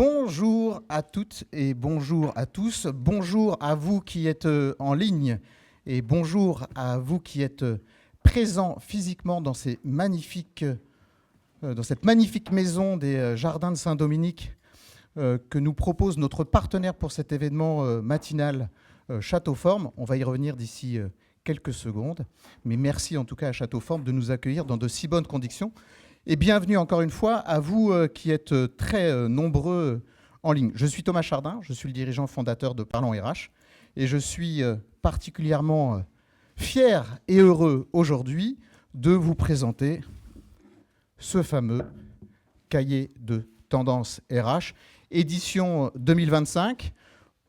Bonjour à toutes et bonjour à tous. Bonjour à vous qui êtes en ligne et bonjour à vous qui êtes présents physiquement dans cette magnifique maison des Jardins de Saint-Dominique que nous propose notre partenaire pour cet événement matinal, Château Forme. On va y revenir d'ici quelques secondes. Mais merci en tout cas à Château Forme de nous accueillir dans de si bonnes conditions. Et bienvenue encore une fois à vous qui êtes très nombreux en ligne. Je suis Thomas Chardin, je suis le dirigeant fondateur de Parlons RH et je suis particulièrement fier et heureux aujourd'hui de vous présenter ce fameux cahier de tendance RH, édition 2025.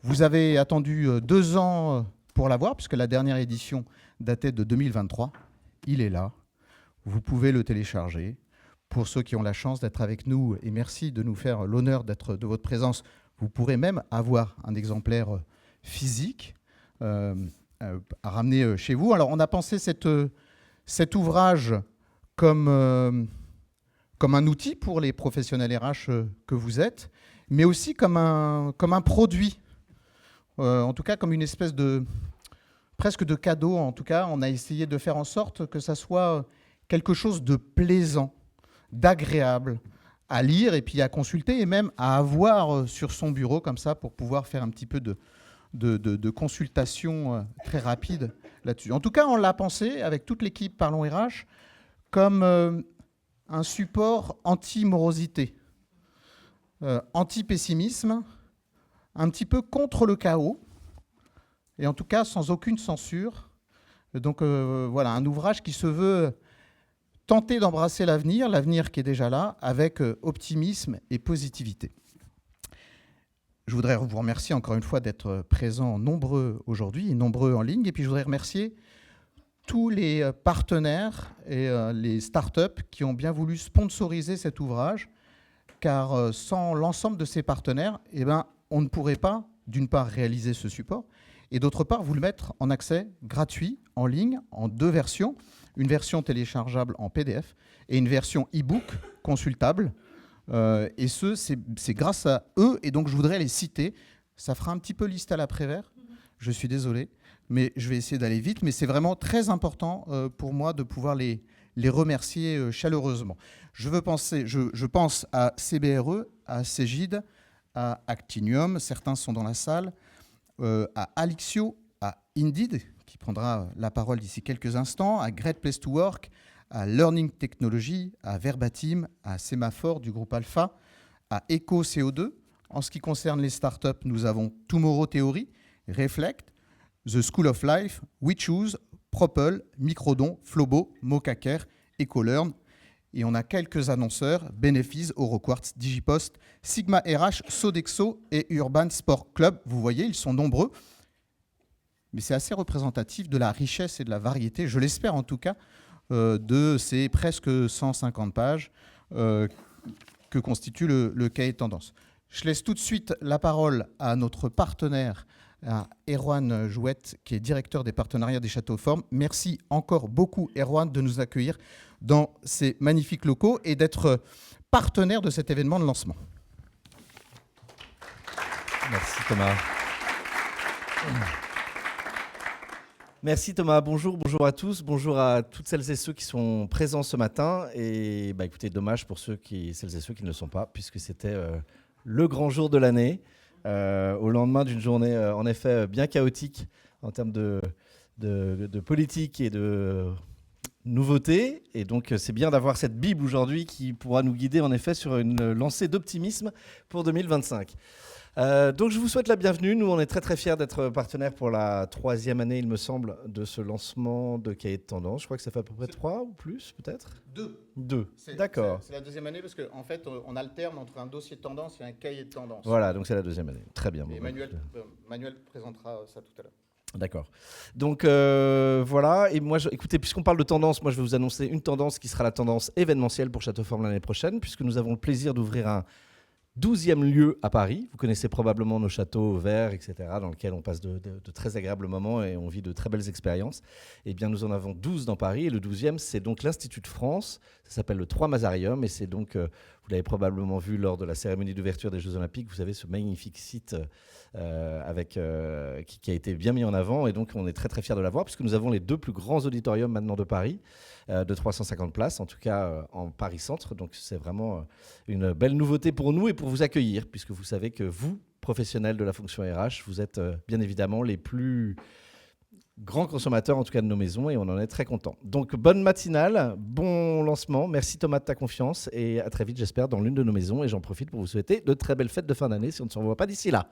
Vous avez attendu 2 ans pour l'avoir, puisque la dernière édition datait de 2023. Il est là, vous pouvez le télécharger. Pour ceux qui ont la chance d'être avec nous, et merci de nous faire l'honneur d'être de votre présence, vous pourrez même avoir un exemplaire physique à ramener chez vous. Alors, on a pensé cet ouvrage comme un outil pour les professionnels RH que vous êtes, mais aussi comme un produit, en tout cas comme une espèce de presque de cadeau. En tout cas, on a essayé de faire en sorte que ça soit quelque chose de plaisant, d'agréable à lire et puis à consulter et même à avoir sur son bureau comme ça pour pouvoir faire un petit peu de consultation très rapide là-dessus. En tout cas, on l'a pensé avec toute l'équipe Parlons RH comme un support anti-morosité, anti-pessimisme, un petit peu contre le chaos et en tout cas sans aucune censure. Donc voilà, un ouvrage qui se veut tenter d'embrasser l'avenir qui est déjà là, avec optimisme et positivité. Je voudrais vous remercier encore une fois d'être présents nombreux aujourd'hui et nombreux en ligne. Et puis je voudrais remercier tous les partenaires et les startups qui ont bien voulu sponsoriser cet ouvrage, car sans l'ensemble de ces partenaires, on ne pourrait pas, d'une part, réaliser ce support, et d'autre part, vous le mettre en accès gratuit, en ligne, en 2 versions. Une version téléchargeable en PDF et une version e-book consultable. Et c'est grâce à eux, et donc je voudrais les citer. Ça fera un petit peu liste à l'après-vert, je suis désolé, mais je vais essayer d'aller vite. Mais c'est vraiment très important pour moi de pouvoir les remercier chaleureusement. Je pense à CBRE, à Cegid, à Actinium, certains sont dans la salle, à Alixio, à Indeed, qui prendra la parole d'ici quelques instants, à Great Place to Work, à Learning Technology, à Verbatim, à Sémaphore du groupe Alpha, à Eco CO2. En ce qui concerne les startups, nous avons Tomorrow Theory, Reflect, The School of Life, WeChoose, Propel, Microdon, Flobo, Mocaker, EcoLearn. Et on a quelques annonceurs, Benefiz, Oroquartz, Digipost, Sigma RH, Sodexo et Urban Sport Club. Vous voyez, ils sont nombreux. Mais c'est assez représentatif de la richesse et de la variété, je l'espère en tout cas, de ces presque 150 pages que constitue le cahier de tendance. Je laisse tout de suite la parole à notre partenaire, à Erwan Jouette, qui est directeur des partenariats des Châteaux Forme. Merci encore beaucoup, Erwan, de nous accueillir dans ces magnifiques locaux et d'être partenaire de cet événement de lancement. Merci Thomas. Merci Thomas, bonjour à tous, bonjour à toutes celles et ceux qui sont présents ce matin. Et écoutez, dommage pour celles et ceux qui ne le sont pas, puisque c'était le grand jour de l'année, au lendemain d'une journée en effet bien chaotique en termes de politique et de nouveautés. Et donc c'est bien d'avoir cette Bible aujourd'hui qui pourra nous guider en effet sur une lancée d'optimisme pour 2025. Donc je vous souhaite la bienvenue. Nous, on est très très fiers d'être partenaires pour la 3e année, il me semble, de ce lancement de cahier de tendance. Je crois que ça fait à peu près 3 ou plus, peut-être 2. D'accord. C'est la 2e année parce qu'en fait, on alterne entre un dossier de tendance et un cahier de tendance. Voilà, donc c'est la 2e année. Très bien. Et Manuel présentera ça tout à l'heure. D'accord. Donc voilà. Et moi, écoutez, puisqu'on parle de tendance, moi je vais vous annoncer une tendance qui sera la tendance événementielle pour Château Forme l'année prochaine, puisque nous avons le plaisir d'ouvrir un 12e lieu à Paris. Vous connaissez probablement nos châteaux verts, etc., dans lesquels on passe de très agréables moments et on vit de très belles expériences. Eh bien, nous en avons 12 dans Paris. Et le 12e, c'est donc l'Institut de France. Ça s'appelle le 3 Mazarium. Et c'est donc Vous l'avez probablement vu lors de la cérémonie d'ouverture des Jeux Olympiques. Vous avez ce magnifique site qui a été bien mis en avant. Et donc, on est très, très fiers de l'avoir puisque nous avons les 2 plus grands auditoriums maintenant de Paris, de 350 places, en tout cas en Paris Centre. Donc, c'est vraiment une belle nouveauté pour nous et pour vous accueillir puisque vous savez que vous, professionnels de la fonction RH, vous êtes bien évidemment les plus grands consommateurs, en tout cas de nos maisons, et on en est très contents. Donc, bonne matinale, bon lancement. Merci Thomas de ta confiance et à très vite, j'espère, dans l'une de nos maisons. Et j'en profite pour vous souhaiter de très belles fêtes de fin d'année si on ne se revoit pas d'ici là.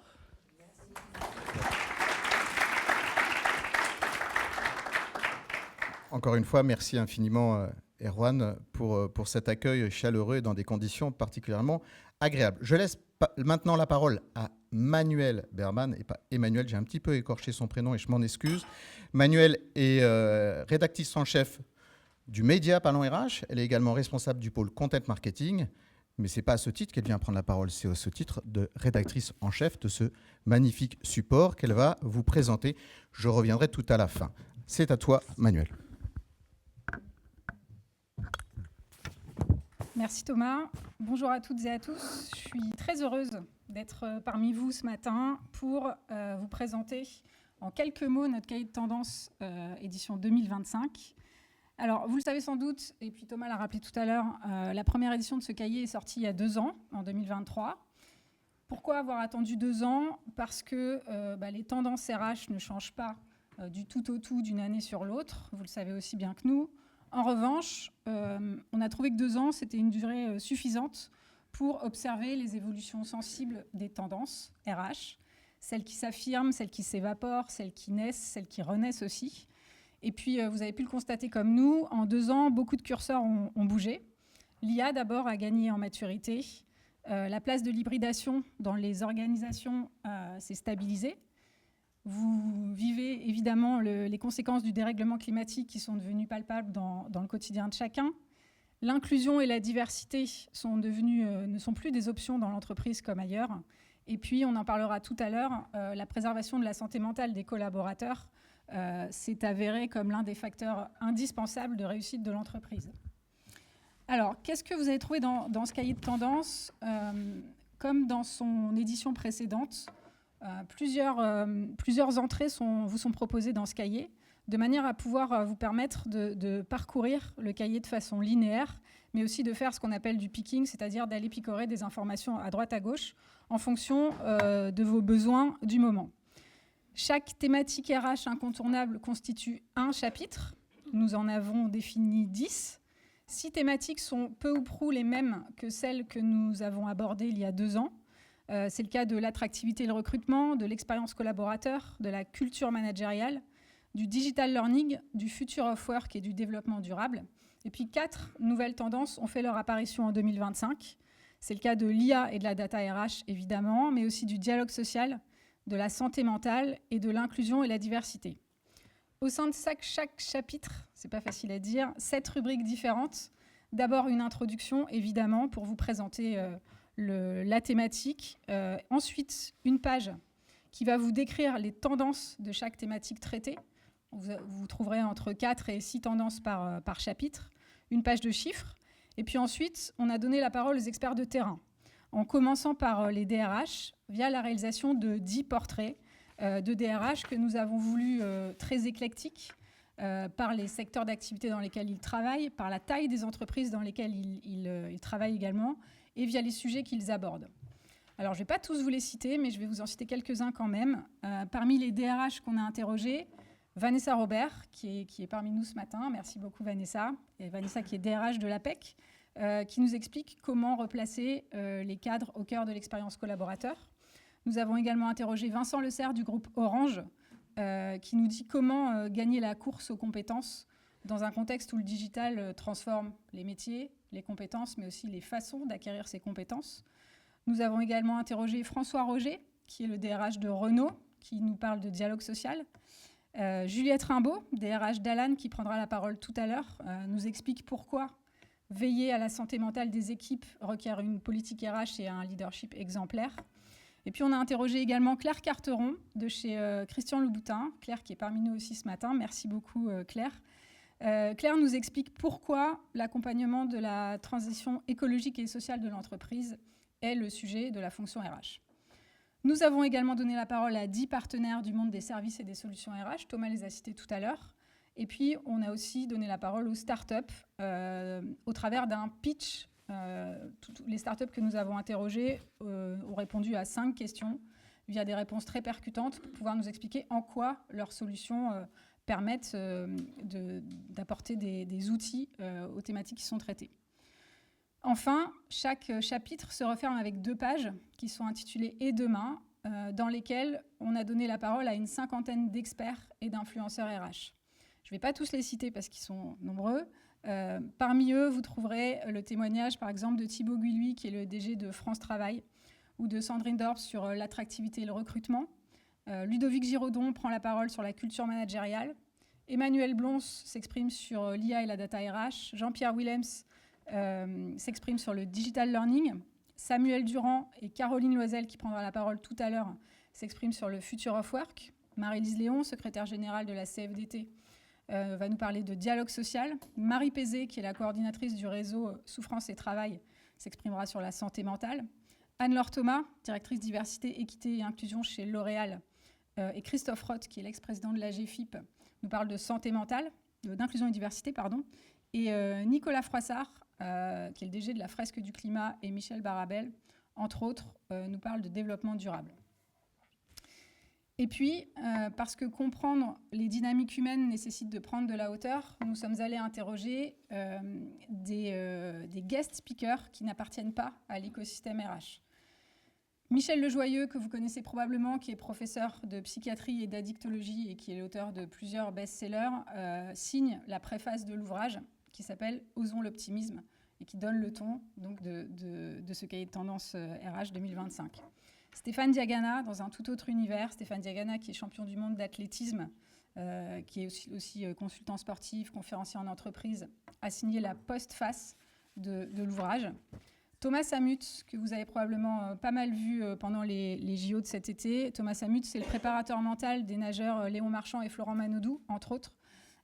Encore une fois, merci infiniment Erwan pour cet accueil chaleureux et dans des conditions particulièrement agréables. Je laisse maintenant la parole à Manuel Berman, et pas Emmanuel, j'ai un petit peu écorché son prénom et je m'en excuse. Manuel est rédactrice en chef du média Parlons RH, elle est également responsable du pôle Content Marketing, mais ce n'est pas à ce titre qu'elle vient prendre la parole, c'est à ce titre de rédactrice en chef de ce magnifique support qu'elle va vous présenter. Je reviendrai tout à la fin. C'est à toi, Manuel. Merci Thomas. Bonjour à toutes et à tous. Je suis très heureuse d'être parmi vous ce matin pour vous présenter en quelques mots notre cahier de tendance édition 2025. Alors, vous le savez sans doute, et puis Thomas l'a rappelé tout à l'heure, la première édition de ce cahier est sortie il y a 2 ans, en 2023. Pourquoi avoir attendu 2 ans ? Parce que les tendances RH ne changent pas du tout au tout d'une année sur l'autre. Vous le savez aussi bien que nous. En revanche, on a trouvé que 2 ans, c'était une durée suffisante pour observer les évolutions sensibles des tendances RH, celles qui s'affirment, celles qui s'évaporent, celles qui naissent, celles qui renaissent aussi. Et puis, vous avez pu le constater comme nous, en 2 ans, beaucoup de curseurs ont bougé. L'IA, d'abord, a gagné en maturité. La place de l'hybridation dans les organisations s'est stabilisée. Vous vivez évidemment les conséquences du dérèglement climatique qui sont devenues palpables dans le quotidien de chacun. L'inclusion et la diversité ne sont plus des options dans l'entreprise comme ailleurs. Et puis, on en parlera tout à l'heure, la préservation de la santé mentale des collaborateurs s'est avérée comme l'un des facteurs indispensables de réussite de l'entreprise. Alors, qu'est-ce que vous avez trouvé dans ce cahier de tendance ? Comme dans son édition précédente, plusieurs entrées vous sont proposées dans ce cahier, de manière à pouvoir vous permettre de parcourir le cahier de façon linéaire, mais aussi de faire ce qu'on appelle du picking, c'est-à-dire d'aller picorer des informations à droite à gauche en fonction de vos besoins du moment. Chaque thématique RH incontournable constitue un chapitre. Nous en avons défini 10. 6 thématiques sont peu ou prou les mêmes que celles que nous avons abordées il y a 2 ans. C'est le cas de l'attractivité et le recrutement, de l'expérience collaborateur, de la culture managériale, du digital learning, du future of work et du développement durable. Et puis 4 nouvelles tendances ont fait leur apparition en 2025. C'est le cas de l'IA et de la data RH, évidemment, mais aussi du dialogue social, de la santé mentale et de l'inclusion et la diversité. Au sein de chaque chapitre, c'est pas facile à dire, 7 rubriques différentes. D'abord une introduction, évidemment, pour vous présenter la thématique. Ensuite, une page qui va vous décrire les tendances de chaque thématique traitée. Vous trouverez entre 4 et 6 tendances par chapitre. Une page de chiffres. Et puis ensuite, on a donné la parole aux experts de terrain, en commençant par les DRH, via la réalisation de 10 portraits de DRH que nous avons voulu très éclectiques, par les secteurs d'activité dans lesquels ils travaillent, par la taille des entreprises dans lesquelles ils travaillent également, et via les sujets qu'ils abordent. Alors, je ne vais pas tous vous les citer, mais je vais vous en citer quelques-uns quand même. Parmi les DRH qu'on a interrogés, Vanessa Robert, qui est parmi nous ce matin. Merci beaucoup, Vanessa. Et Vanessa, qui est DRH de l'APEC, qui nous explique comment replacer les cadres au cœur de l'expérience collaborateur. Nous avons également interrogé Vincent Le Serre du groupe Orange, qui nous dit comment gagner la course aux compétences dans un contexte où le digital transforme les métiers, les compétences, mais aussi les façons d'acquérir ces compétences. Nous avons également interrogé François Roger, qui est le DRH de Renault, qui nous parle de dialogue social. Juliette Rimbaud, DRH d'Alan, qui prendra la parole tout à l'heure, nous explique pourquoi veiller à la santé mentale des équipes requiert une politique RH et un leadership exemplaire. Et puis on a interrogé également Claire Carteron de chez Christian Louboutin, Claire qui est parmi nous aussi ce matin. Merci beaucoup Claire. Claire nous explique pourquoi l'accompagnement de la transition écologique et sociale de l'entreprise est le sujet de la fonction RH. Nous avons également donné la parole à 10 partenaires du monde des services et des solutions RH. Thomas les a cités tout à l'heure. Et puis, on a aussi donné la parole aux startups au travers d'un pitch. Les startups que nous avons interrogées ont répondu à 5 questions via des réponses très percutantes pour pouvoir nous expliquer en quoi leurs solutions permettent d'apporter des outils aux thématiques qui sont traitées. Enfin, chaque chapitre se referme avec 2 pages qui sont intitulées « Et demain », dans lesquelles on a donné la parole à une 50aine d'experts et d'influenceurs RH. Je ne vais pas tous les citer parce qu'ils sont nombreux. Parmi eux, vous trouverez le témoignage, par exemple, de Thibaut Guilhuy, qui est le DG de France Travail, ou de Sandrine Dorp sur l'attractivité et le recrutement. Ludovic Giraudon prend la parole sur la culture managériale. Emmanuel Blons s'exprime sur l'IA et la data RH. Jean-Pierre Willems s'exprime sur le digital learning. Samuel Durand et Caroline Loisel, qui prendra la parole tout à l'heure, s'expriment sur le future of work. Marie-Lise Léon, secrétaire générale de la CFDT, va nous parler de dialogue social. Marie Pézé, qui est la coordinatrice du réseau Souffrance et Travail, s'exprimera sur la santé mentale. Anne-Laure Thomas, directrice diversité, équité et inclusion chez L'Oréal, et Christophe Roth, qui est l'ex-président de l'AGFIP, nous parle de santé mentale, d'inclusion et diversité, pardon. Et Nicolas Froissart, qui est le DG de la Fresque du Climat, et Michel Barabel, entre autres, nous parlent de développement durable. Et puis, parce que comprendre les dynamiques humaines nécessite de prendre de la hauteur, nous sommes allés interroger des guest speakers qui n'appartiennent pas à l'écosystème RH. Michel Lejoyeux, que vous connaissez probablement, qui est professeur de psychiatrie et d'addictologie et qui est l'auteur de plusieurs best-sellers, signe la préface de l'ouvrage qui s'appelle « Osons l'optimisme » et qui donne le ton donc, de ce cahier de tendance RH 2025. Stéphane Diagana, dans un tout autre univers, Stéphane Diagana qui est champion du monde d'athlétisme, qui est aussi consultant sportif, conférencier en entreprise, a signé la postface de l'ouvrage. Thomas Samut, que vous avez probablement pas mal vu pendant les JO de cet été. Thomas Samut, c'est le préparateur mental des nageurs Léon Marchand et Florent Manodou, entre autres,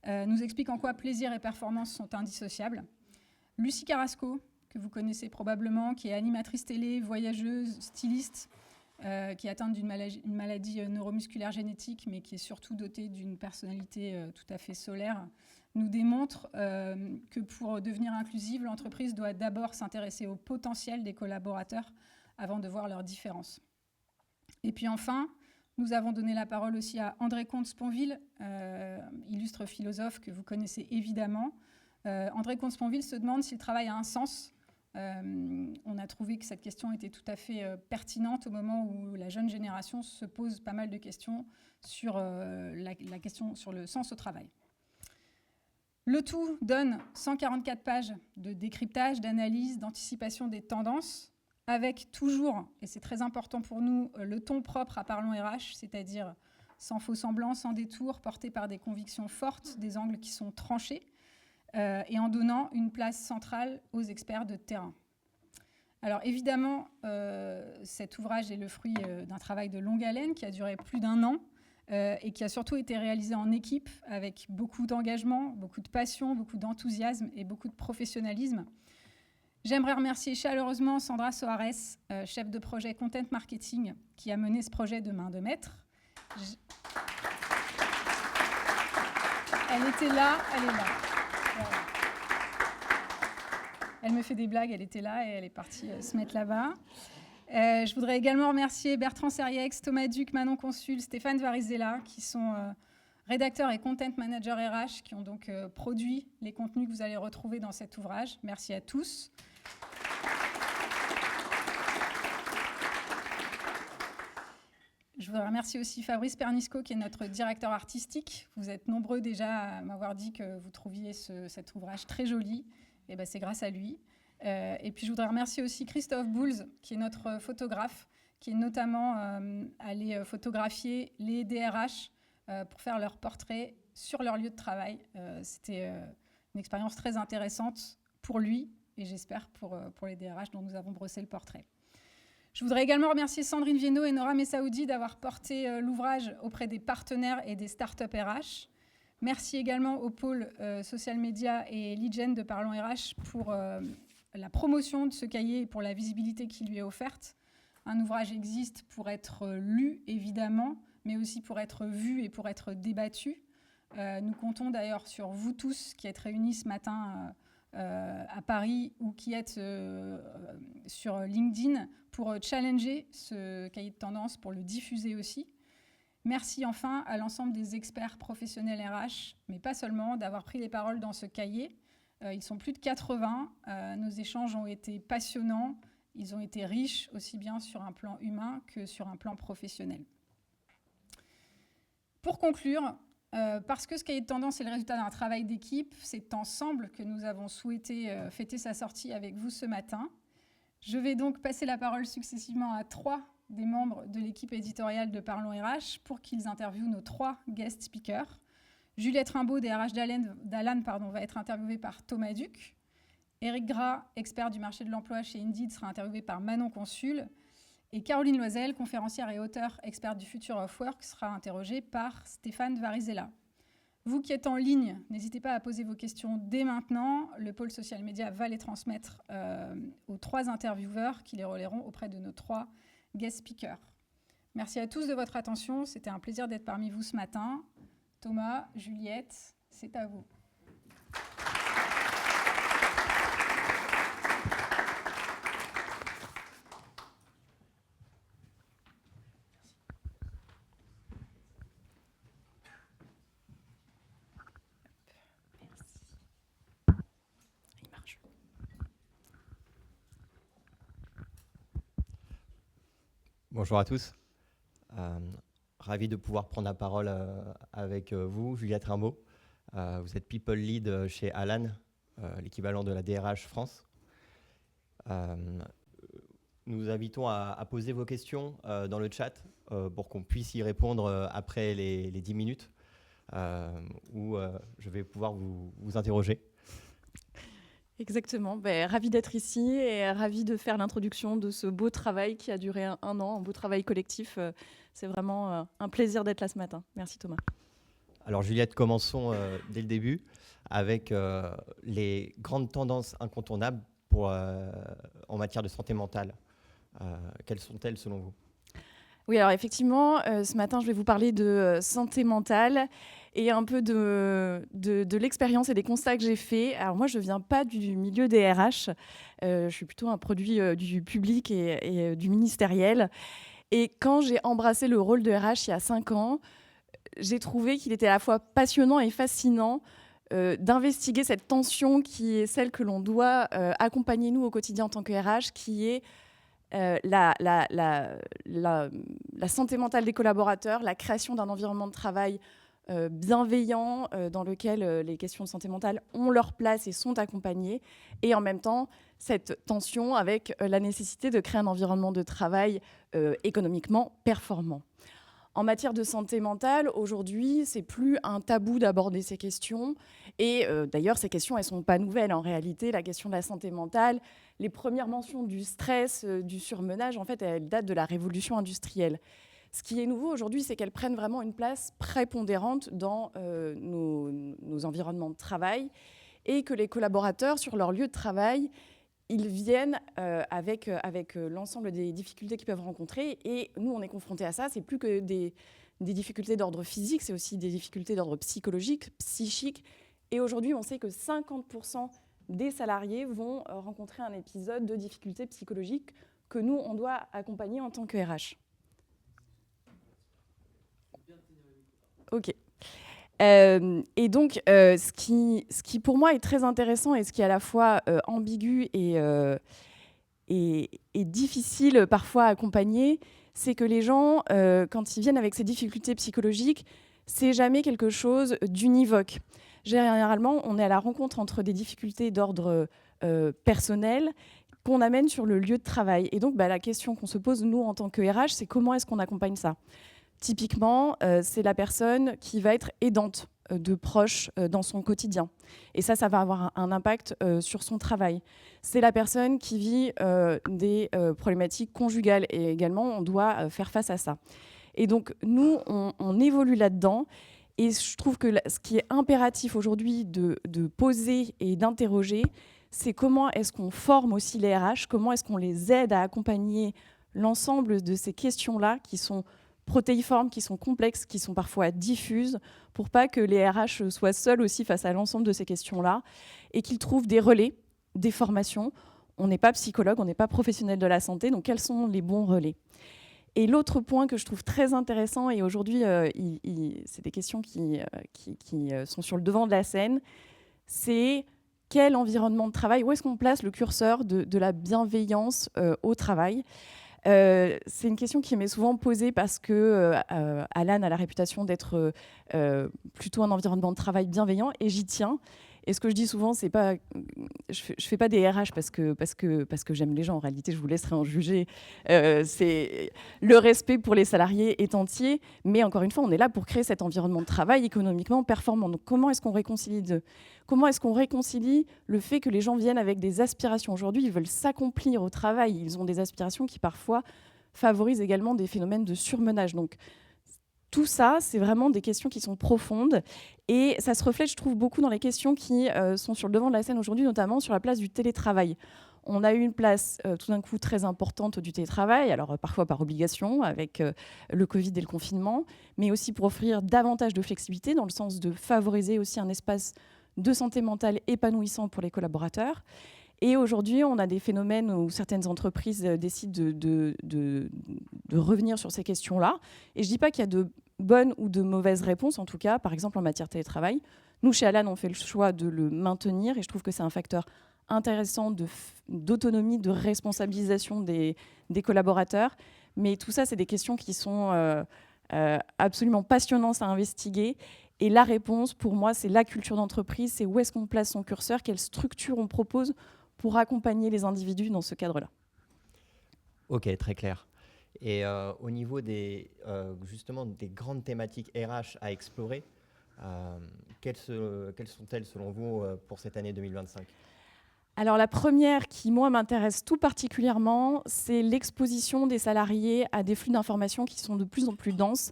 nous explique en quoi plaisir et performance sont indissociables. Lucie Carrasco, que vous connaissez probablement, qui est animatrice télé, voyageuse, styliste, qui est atteinte d'une maladie neuromusculaire génétique, mais qui est surtout dotée d'une personnalité tout à fait solaire, nous démontre que pour devenir inclusive, l'entreprise doit d'abord s'intéresser au potentiel des collaborateurs avant de voir leurs différences. Et puis enfin, nous avons donné la parole aussi à André Comte-Sponville, illustre philosophe que vous connaissez évidemment. André Comte-Sponville se demande si le travail a un sens. On a trouvé que cette question était tout à fait pertinente au moment où la jeune génération se pose pas mal de questions sur la question sur le sens au travail. Le tout donne 144 pages de décryptage, d'analyse, d'anticipation des tendances, avec toujours, et c'est très important pour nous, le ton propre à Parlons RH, c'est-à-dire sans faux semblants, sans détour, porté par des convictions fortes, des angles qui sont tranchés, et en donnant une place centrale aux experts de terrain. Alors évidemment, cet ouvrage est le fruit d'un travail de longue haleine qui a duré plus d'1 an et qui a surtout été réalisé en équipe avec beaucoup d'engagement, beaucoup de passion, beaucoup d'enthousiasme et beaucoup de professionnalisme. J'aimerais remercier chaleureusement Sandra Soares, chef de projet Content Marketing, qui a mené ce projet de main de maître. Elle était là, elle est là. Voilà. Elle me fait des blagues, elle était là et elle est partie se mettre là-bas. Je voudrais également remercier Bertrand Seriex, Thomas Duc, Manon Consul, Stéphane Varizella, qui sont rédacteurs et content managers RH, qui ont donc produit les contenus que vous allez retrouver dans cet ouvrage. Merci à tous. Je voudrais remercier aussi Fabrice Pernisco, qui est notre directeur artistique. Vous êtes nombreux déjà à m'avoir dit que vous trouviez cet ouvrage très joli. Et ben, c'est grâce à lui. Et puis je voudrais remercier aussi Christophe Bouls, qui est notre photographe, qui est notamment allé photographier les DRH pour faire leurs portraits sur leur lieu de travail. C'était une expérience très intéressante pour lui et j'espère pour les DRH dont nous avons brossé le portrait. Je voudrais également remercier Sandrine Viennot et Nora Messaoudi d'avoir porté l'ouvrage auprès des partenaires et des startups RH. Merci également au pôle social media et lead gen de Parlons RH pour la promotion de ce cahier et pour la visibilité qui lui est offerte. Un ouvrage existe pour être lu, évidemment, mais aussi pour être vu et pour être débattu. Nous comptons d'ailleurs sur vous tous qui êtes réunis ce matin à Paris ou qui êtes sur LinkedIn pour challenger ce cahier de tendance, pour le diffuser aussi. Merci enfin à l'ensemble des experts professionnels RH, mais pas seulement, d'avoir pris les paroles dans ce cahier. Ils sont plus de 80. Nos échanges ont été passionnants. Ils ont été riches, aussi bien sur un plan humain que sur un plan professionnel. Pour conclure, parce que ce cahier de tendance est le résultat d'un travail d'équipe, c'est ensemble que nous avons souhaité fêter sa sortie avec vous ce matin. Je vais donc passer la parole successivement à 3 des membres de l'équipe éditoriale de Parlons RH pour qu'ils interviewent nos 3 guest speakers. Juliette Rimbaud des RH d'Alan va être interviewée par Thomas Duc. Éric Gras, expert du marché de l'emploi chez Indeed, sera interviewé par Manon Consul. Et Caroline Loisel, conférencière et auteure experte du Future of Work, sera interrogée par Stéphane Varizella. Vous qui êtes en ligne, n'hésitez pas à poser vos questions dès maintenant. Le pôle social media va les transmettre aux 3 intervieweurs qui les relayeront auprès de nos 3 guest speakers. Merci à tous de votre attention. C'était un plaisir d'être parmi vous ce matin. Thomas, Juliette, c'est à vous. Bonjour à tous. Ravi de pouvoir prendre la parole avec vous, Juliette Rimbaud. Vous êtes People Lead chez Alan, l'équivalent de la DRH France. Nous invitons à poser vos questions dans le chat pour qu'on puisse y répondre après les 10 minutes où je vais pouvoir vous interroger. Exactement. Ravi d'être ici et ravi de faire l'introduction de ce beau travail qui a duré un an, un beau travail collectif. C'est vraiment un plaisir d'être là ce matin. Merci Thomas. Alors Juliette, commençons dès le début avec les grandes tendances incontournables en matière de santé mentale. Quelles sont-elles selon vous ? Oui, alors effectivement, ce matin, je vais vous parler de santé mentale et un peu de l'expérience et des constats que j'ai faits. Alors moi, je ne viens pas du milieu des RH. Je suis plutôt un produit du public et du ministériel. Et quand j'ai embrassé le rôle de RH il y a 5 ans, j'ai trouvé qu'il était à la fois passionnant et fascinant d'investiguer cette tension qui est celle que l'on doit accompagner nous au quotidien en tant que RH, qui est la santé mentale des collaborateurs, la création d'un environnement de travail bienveillant dans lequel les questions de santé mentale ont leur place et sont accompagnées, et en même temps cette tension avec la nécessité de créer un environnement de travail économiquement performant. En matière de santé mentale, aujourd'hui, c'est plus un tabou d'aborder ces questions. Et d'ailleurs, ces questions, elles ne sont pas nouvelles. En réalité, la question de la santé mentale, les premières mentions du stress, du surmenage, en fait, elles datent de la révolution industrielle. Ce qui est nouveau aujourd'hui, c'est qu'elles prennent vraiment une place prépondérante dans nos environnements de travail et que les collaborateurs, sur leur lieu de travail, ils viennent avec l'ensemble des difficultés qu'ils peuvent rencontrer. Et nous, on est confrontés à ça. C'est plus que des difficultés d'ordre physique, c'est aussi des difficultés d'ordre psychologique, psychique. Et aujourd'hui, on sait que 50% des salariés vont rencontrer un épisode de difficultés psychologiques que nous, on doit accompagner en tant que RH. OK. Et donc, ce qui pour moi est très intéressant et ce qui est à la fois ambigu et difficile parfois à accompagner, c'est que les gens, quand ils viennent avec ces difficultés psychologiques, c'est jamais quelque chose d'univoque. Généralement, on est à la rencontre entre des difficultés d'ordre personnel qu'on amène sur le lieu de travail. Et donc, la question qu'on se pose, nous, en tant que RH, c'est comment est-ce qu'on accompagne ça ? Typiquement, c'est la personne qui va être aidante de proches dans son quotidien. Et ça va avoir un impact sur son travail. C'est la personne qui vit des problématiques conjugales. Et également, on doit faire face à ça. Et donc, nous, on évolue là-dedans. Et je trouve que ce qui est impératif aujourd'hui de poser et d'interroger, c'est comment est-ce qu'on forme aussi les RH, comment est-ce qu'on les aide à accompagner l'ensemble de ces questions-là qui sont protéiformes, qui sont complexes, qui sont parfois diffuses, pour pas que les RH soient seuls aussi face à l'ensemble de ces questions-là, et qu'ils trouvent des relais, des formations. On n'est pas psychologue, on n'est pas professionnel de la santé, donc quels sont les bons relais ? Et l'autre point que je trouve très intéressant, et aujourd'hui, c'est des questions qui sont sur le devant de la scène, c'est quel environnement de travail, où est-ce qu'on place le curseur de la bienveillance au travail ? C'est une question qui m'est souvent posée parce que Alan a la réputation d'être plutôt un environnement de travail bienveillant, et j'y tiens. Et ce que je dis souvent, c'est pas, je fais pas des RH parce que j'aime les gens. En réalité, je vous laisserai en juger. C'est le respect pour les salariés est entier, mais encore une fois, on est là pour créer cet environnement de travail économiquement performant. Donc, comment est-ce qu'on réconcilie le fait que les gens viennent avec des aspirations aujourd'hui, ils veulent s'accomplir au travail, ils ont des aspirations qui parfois favorisent également des phénomènes de surmenage. Donc, tout ça, c'est vraiment des questions qui sont profondes et ça se reflète, je trouve, beaucoup dans les questions qui sont sur le devant de la scène aujourd'hui, notamment sur la place du télétravail. On a eu une place tout d'un coup très importante du télétravail, alors parfois par obligation avec le Covid et le confinement, mais aussi pour offrir davantage de flexibilité dans le sens de favoriser aussi un espace de santé mentale épanouissant pour les collaborateurs. Et aujourd'hui, on a des phénomènes où certaines entreprises décident de revenir sur ces questions-là. Et je ne dis pas qu'il y a de bonnes ou de mauvaises réponses, en tout cas, par exemple en matière de télétravail. Nous, chez Alan, on fait le choix de le maintenir et je trouve que c'est un facteur intéressant d'autonomie, de responsabilisation des collaborateurs. Mais tout ça, c'est des questions qui sont absolument passionnantes à investiguer. Et la réponse, pour moi, c'est la culture d'entreprise, c'est où est-ce qu'on place son curseur, quelle structure on propose pour accompagner les individus dans ce cadre-là. Ok, très clair. Et au niveau justement des grandes thématiques RH à explorer, quelles sont-elles selon vous pour cette année 2025 ? Alors la première qui, moi, m'intéresse tout particulièrement, c'est l'exposition des salariés à des flux d'informations qui sont de plus en plus denses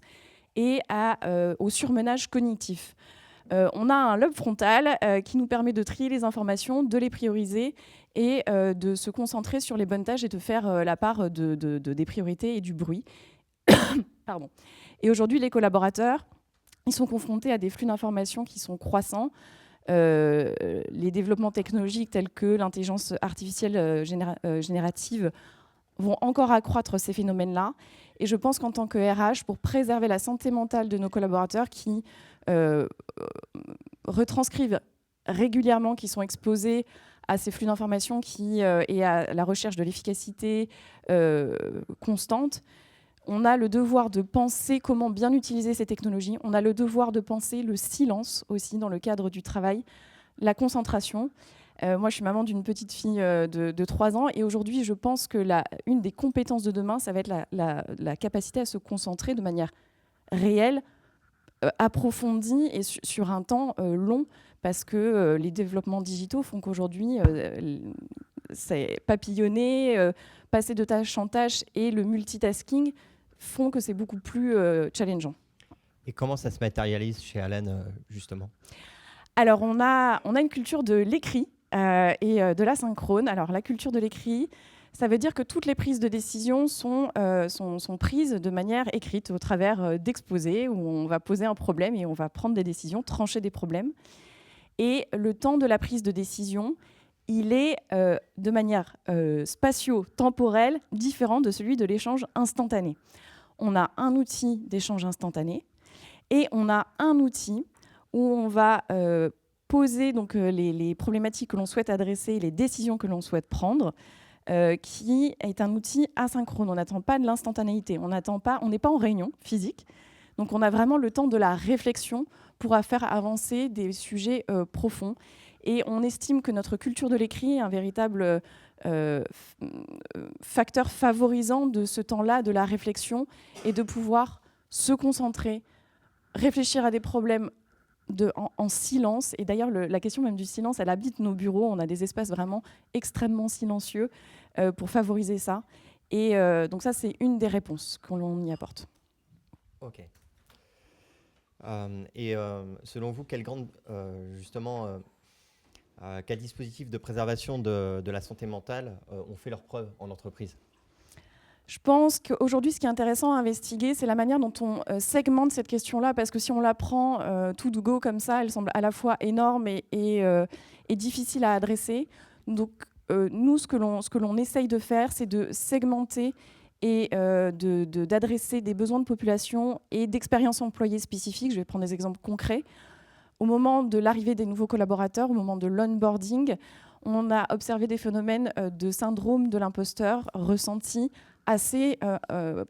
et au surmenage cognitif. On a un lobe frontal qui nous permet de trier les informations, de les prioriser et de se concentrer sur les bonnes tâches et de faire la part des priorités et du bruit. Pardon. Et aujourd'hui, les collaborateurs, ils sont confrontés à des flux d'informations qui sont croissants. Les développements technologiques tels que l'intelligence artificielle générative vont encore accroître ces phénomènes-là. Et je pense qu'en tant que RH, pour préserver la santé mentale de nos collaborateurs qui retranscrivent régulièrement, qui sont exposés à ces flux d'informations et à la recherche de l'efficacité constante, on a le devoir de penser comment bien utiliser ces technologies. On a le devoir de penser le silence aussi dans le cadre du travail, la concentration. Moi, je suis maman d'une petite fille de 3 ans et aujourd'hui, je pense que une des compétences de demain, ça va être la capacité à se concentrer de manière réelle, approfondie et sur un temps long parce que les développements digitaux font qu'aujourd'hui, c'est papillonner, passer de tâche en tâche et le multitasking font que c'est beaucoup plus challengeant. Et comment ça se matérialise chez Alan, justement ? Alors, on a une culture de l'écrit et de l'asynchrone. Alors, la culture de l'écrit, ça veut dire que toutes les prises de décision sont prises de manière écrite au travers d'exposés où on va poser un problème et on va prendre des décisions, trancher des problèmes. Et le temps de la prise de décision, il est de manière spatio-temporelle différent de celui de l'échange instantané. On a un outil d'échange instantané et on a un outil où on va poser donc, les problématiques que l'on souhaite adresser, les décisions que l'on souhaite prendre, qui est un outil asynchrone. On n'attend pas de l'instantanéité, on n'est pas en réunion physique, donc on a vraiment le temps de la réflexion pour faire avancer des sujets profonds. Et on estime que notre culture de l'écrit est un véritable facteur favorisant de ce temps-là, de la réflexion, et de pouvoir se concentrer, réfléchir à des problèmes en silence. Et d'ailleurs, la question même du silence, elle habite nos bureaux. On a des espaces vraiment extrêmement silencieux pour favoriser ça. Et donc ça, c'est une des réponses qu'on y apporte. Ok. Selon vous, quel dispositif de préservation de la santé mentale ont fait leurs preuves en entreprise? Je pense qu'aujourd'hui, ce qui est intéressant à investiguer, c'est la manière dont on segmente cette question-là, parce que si on la prend tout de go comme ça, elle semble à la fois énorme et difficile à adresser. Donc, nous, ce que l'on essaye de faire, c'est de segmenter et d'adresser des besoins de population et d'expériences employées spécifiques. Je vais prendre des exemples concrets. Au moment de l'arrivée des nouveaux collaborateurs, au moment de l'onboarding, on a observé des phénomènes de syndrome de l'imposteur ressentis assez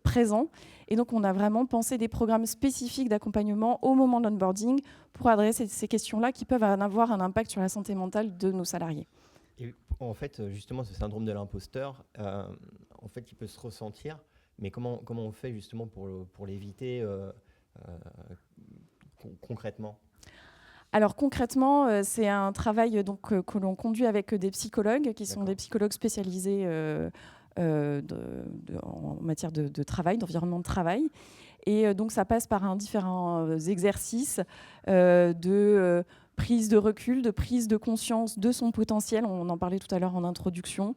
présents. Et donc, on a vraiment pensé des programmes spécifiques d'accompagnement au moment de l'onboarding pour adresser ces questions-là qui peuvent avoir un impact sur la santé mentale de nos salariés. Et en fait, justement, ce syndrome de l'imposteur, en fait, il peut se ressentir. Mais comment on fait justement pour l'éviter concrètement? Alors concrètement, c'est un travail que l'on conduit avec des psychologues qui sont des psychologues spécialisés en matière de travail, d'environnement de travail. Et donc ça passe par différents exercices de prise de recul, de prise de conscience de son potentiel. On en parlait tout à l'heure en introduction.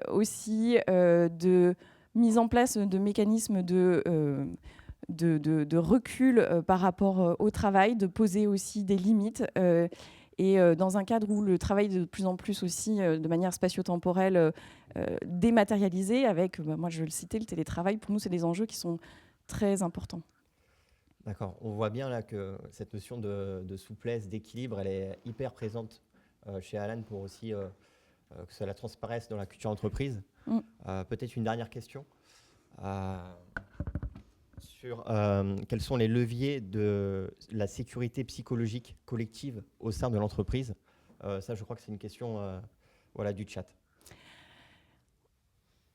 Aussi de mise en place de mécanismes de recul par rapport au travail, de poser aussi des limites et dans un cadre où le travail de plus en plus aussi de manière spatio-temporelle dématérialisée avec, moi je vais le citer, le télétravail, pour nous c'est des enjeux qui sont très importants. D'accord, on voit bien là que cette notion de souplesse, d'équilibre, elle est hyper présente chez Alan pour aussi que cela transparaisse dans la culture entreprise. Peut-être une dernière question. Sur quels sont les leviers de la sécurité psychologique collective au sein de l'entreprise. Ça, je crois que c'est une question du chat.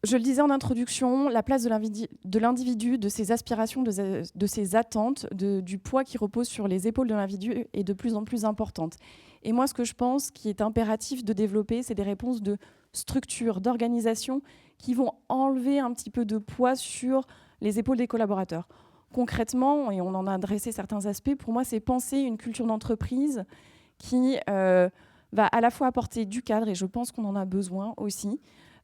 Je le disais en introduction, la place de l'individu, de ses aspirations, de ses attentes, du poids qui repose sur les épaules de l'individu est de plus en plus importante. Et moi, ce que je pense qui est impératif de développer, c'est des réponses de structure, d'organisation qui vont enlever un petit peu de poids sur les épaules des collaborateurs. Concrètement, et on en a adressé certains aspects, pour moi, c'est penser une culture d'entreprise qui va à la fois apporter du cadre, et je pense qu'on en a besoin aussi,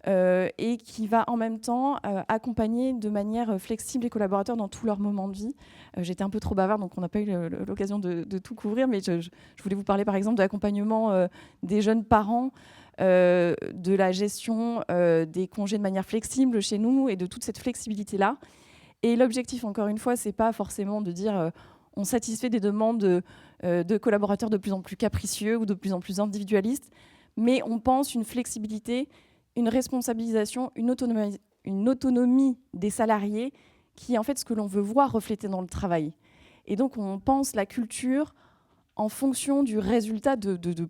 et qui va en même temps accompagner de manière flexible les collaborateurs dans tous leurs moments de vie. J'étais un peu trop bavarde, donc on n'a pas eu l'occasion de tout couvrir, mais je voulais vous parler par exemple de l'accompagnement des jeunes parents, de la gestion des congés de manière flexible chez nous et de toute cette flexibilité-là. Et l'objectif, encore une fois, c'est pas forcément de dire on satisfait des demandes de collaborateurs de plus en plus capricieux ou de plus en plus individualistes, mais on pense une flexibilité, une responsabilisation, une autonomie des salariés qui est en fait ce que l'on veut voir reflété dans le travail. Et donc on pense la culture en fonction du résultat de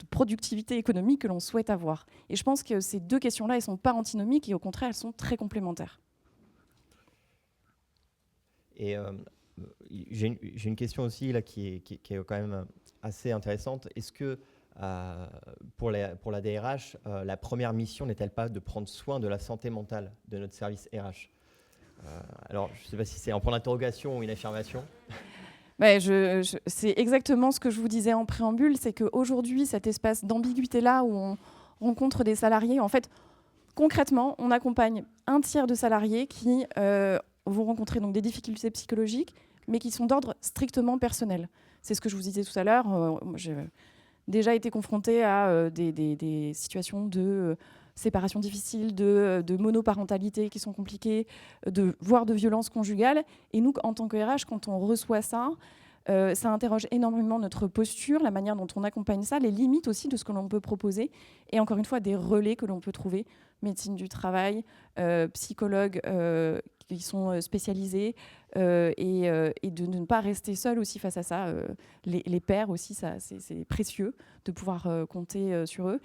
productivité économique que l'on souhaite avoir. Et je pense que ces deux questions-là, elles ne sont pas antinomiques et au contraire, elles sont très complémentaires. Et j'ai une question aussi là, qui est quand même assez intéressante. Est-ce que pour la DRH, la première mission n'est-elle pas de prendre soin de la santé mentale de notre service RH? Alors, je ne sais pas si c'est un point d'interrogation ou une affirmation. Ouais, c'est exactement ce que je vous disais en préambule, c'est qu'aujourd'hui, cet espace d'ambiguïté-là où on rencontre des salariés, en fait, concrètement, on accompagne un tiers de salariés qui vont rencontrer donc des difficultés psychologiques, mais qui sont d'ordre strictement personnel. C'est ce que je vous disais tout à l'heure. J'ai déjà été confrontée à des situations de séparation difficile, de monoparentalité qui sont compliquées, voire de violence conjugale. Et nous, en tant que RH, quand on reçoit ça, ça interroge énormément notre posture, la manière dont on accompagne ça, les limites aussi de ce que l'on peut proposer, et encore une fois, des relais que l'on peut trouver, médecine du travail, psychologues qui sont spécialisés, et de ne pas rester seul aussi face à ça. Les pairs aussi, c'est précieux de pouvoir compter sur eux.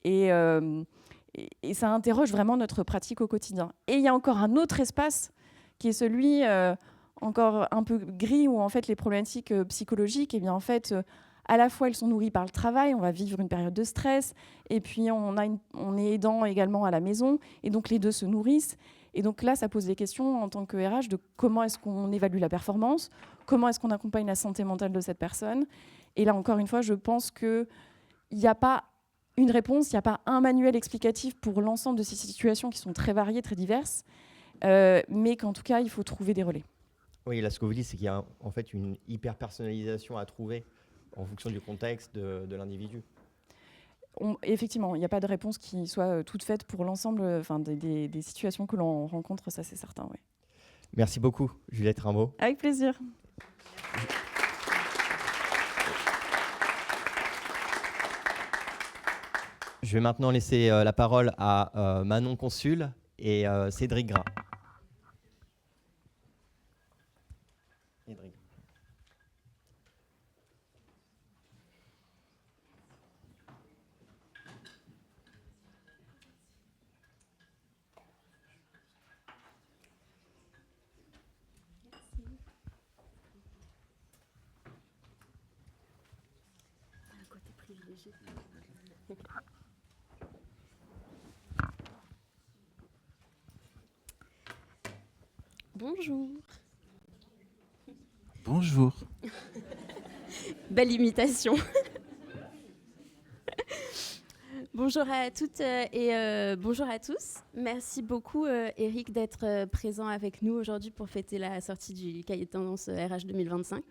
Et ça interroge vraiment notre pratique au quotidien. Et il y a encore un autre espace qui est celui encore un peu gris où en fait les problématiques psychologiques, eh bien en fait à la fois elles sont nourries par le travail, on va vivre une période de stress, et puis on est aidant également à la maison, et donc les deux se nourrissent. Et donc là, ça pose des questions en tant que RH de comment est-ce qu'on évalue la performance, comment est-ce qu'on accompagne la santé mentale de cette personne. Et là, encore une fois, je pense qu'il n'y a pas une réponse, il n'y a pas un manuel explicatif pour l'ensemble de ces situations qui sont très variées, très diverses, mais qu'en tout cas, il faut trouver des relais. Oui, là, ce que vous dites, c'est qu'il y a en fait une hyper-personnalisation à trouver en fonction du contexte de l'individu. Effectivement, il n'y a pas de réponse qui soit toute faite pour l'ensemble des situations que l'on rencontre, ça c'est certain. Oui. Merci beaucoup, Juliette Rimbaud. Avec plaisir. Je vais maintenant laisser la parole à Manon Consul et Cédric Gras. Cédric. Bonjour. Bonjour. Belle imitation. Bonjour à toutes et bonjour à tous. Merci beaucoup Eric d'être présent avec nous aujourd'hui pour fêter la sortie du cahier de tendance RH 2025.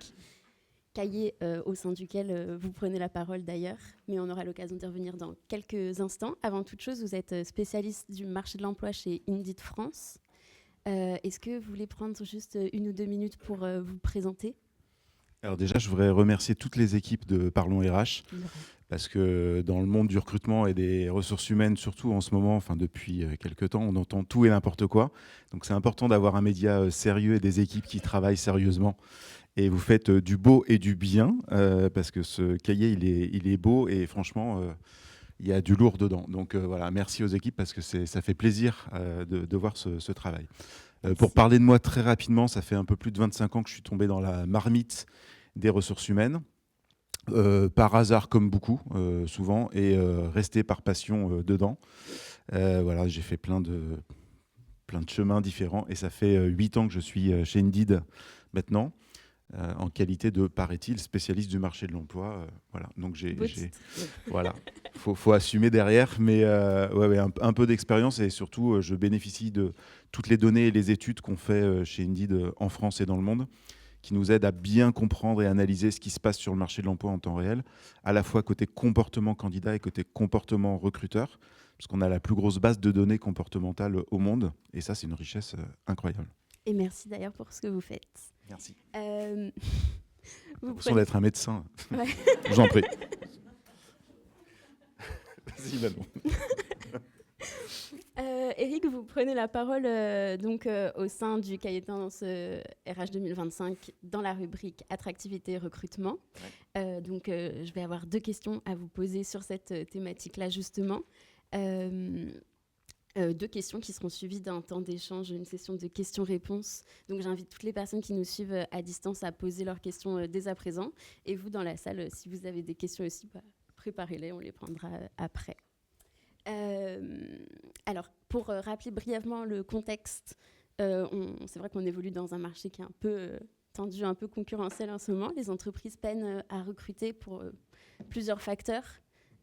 Cahier au sein duquel vous prenez la parole d'ailleurs, mais on aura l'occasion d'y revenir dans quelques instants. Avant toute chose, vous êtes spécialiste du marché de l'emploi chez Indeed France. Est-ce que vous voulez prendre juste 1 ou 2 minutes pour vous présenter ? Alors déjà, je voudrais remercier toutes les équipes de Parlons RH, parce que dans le monde du recrutement et des ressources humaines, surtout en ce moment, enfin depuis quelques temps, on entend tout et n'importe quoi. Donc c'est important d'avoir un média sérieux et des équipes qui travaillent sérieusement. Et vous faites du beau et du bien, parce que ce cahier, il est beau et franchement, il y a du lourd dedans. Donc voilà, merci aux équipes parce que ça fait plaisir de voir ce travail. Pour parler de moi très rapidement, ça fait un peu plus de 25 ans que je suis tombé dans la marmite des ressources humaines, par hasard comme beaucoup, souvent, et resté par passion dedans. Voilà, j'ai fait plein de chemins différents et ça fait 8 ans que je suis chez Indeed maintenant. En qualité de, paraît-il, spécialiste du marché de l'emploi. Voilà. Donc voilà, faut assumer derrière, mais ouais, un peu d'expérience et surtout, je bénéficie de toutes les données et les études qu'on fait chez Indeed en France et dans le monde, qui nous aident à bien comprendre et analyser ce qui se passe sur le marché de l'emploi en temps réel, à la fois côté comportement candidat et côté comportement recruteur, parce qu'on a la plus grosse base de données comportementales au monde, et ça, c'est une richesse incroyable. Et merci d'ailleurs pour ce que vous faites. Merci. Vous l'impression d'être un médecin. Ouais. Je vous en prie. Vas-y, Manon. Eric, vous prenez la parole au sein du cahier de tendance RH 2025 dans la rubrique attractivité et recrutement. Ouais. Je vais avoir 2 questions à vous poser sur cette thématique-là justement. 2 questions qui seront suivies d'un temps d'échange, une session de questions-réponses. Donc j'invite toutes les personnes qui nous suivent à distance à poser leurs questions dès à présent. Et vous, dans la salle, si vous avez des questions aussi, préparez-les, on les prendra après. Alors, pour rappeler brièvement le contexte, c'est vrai qu'on évolue dans un marché qui est un peu tendu, un peu concurrentiel en ce moment. Les entreprises peinent à recruter pour plusieurs facteurs.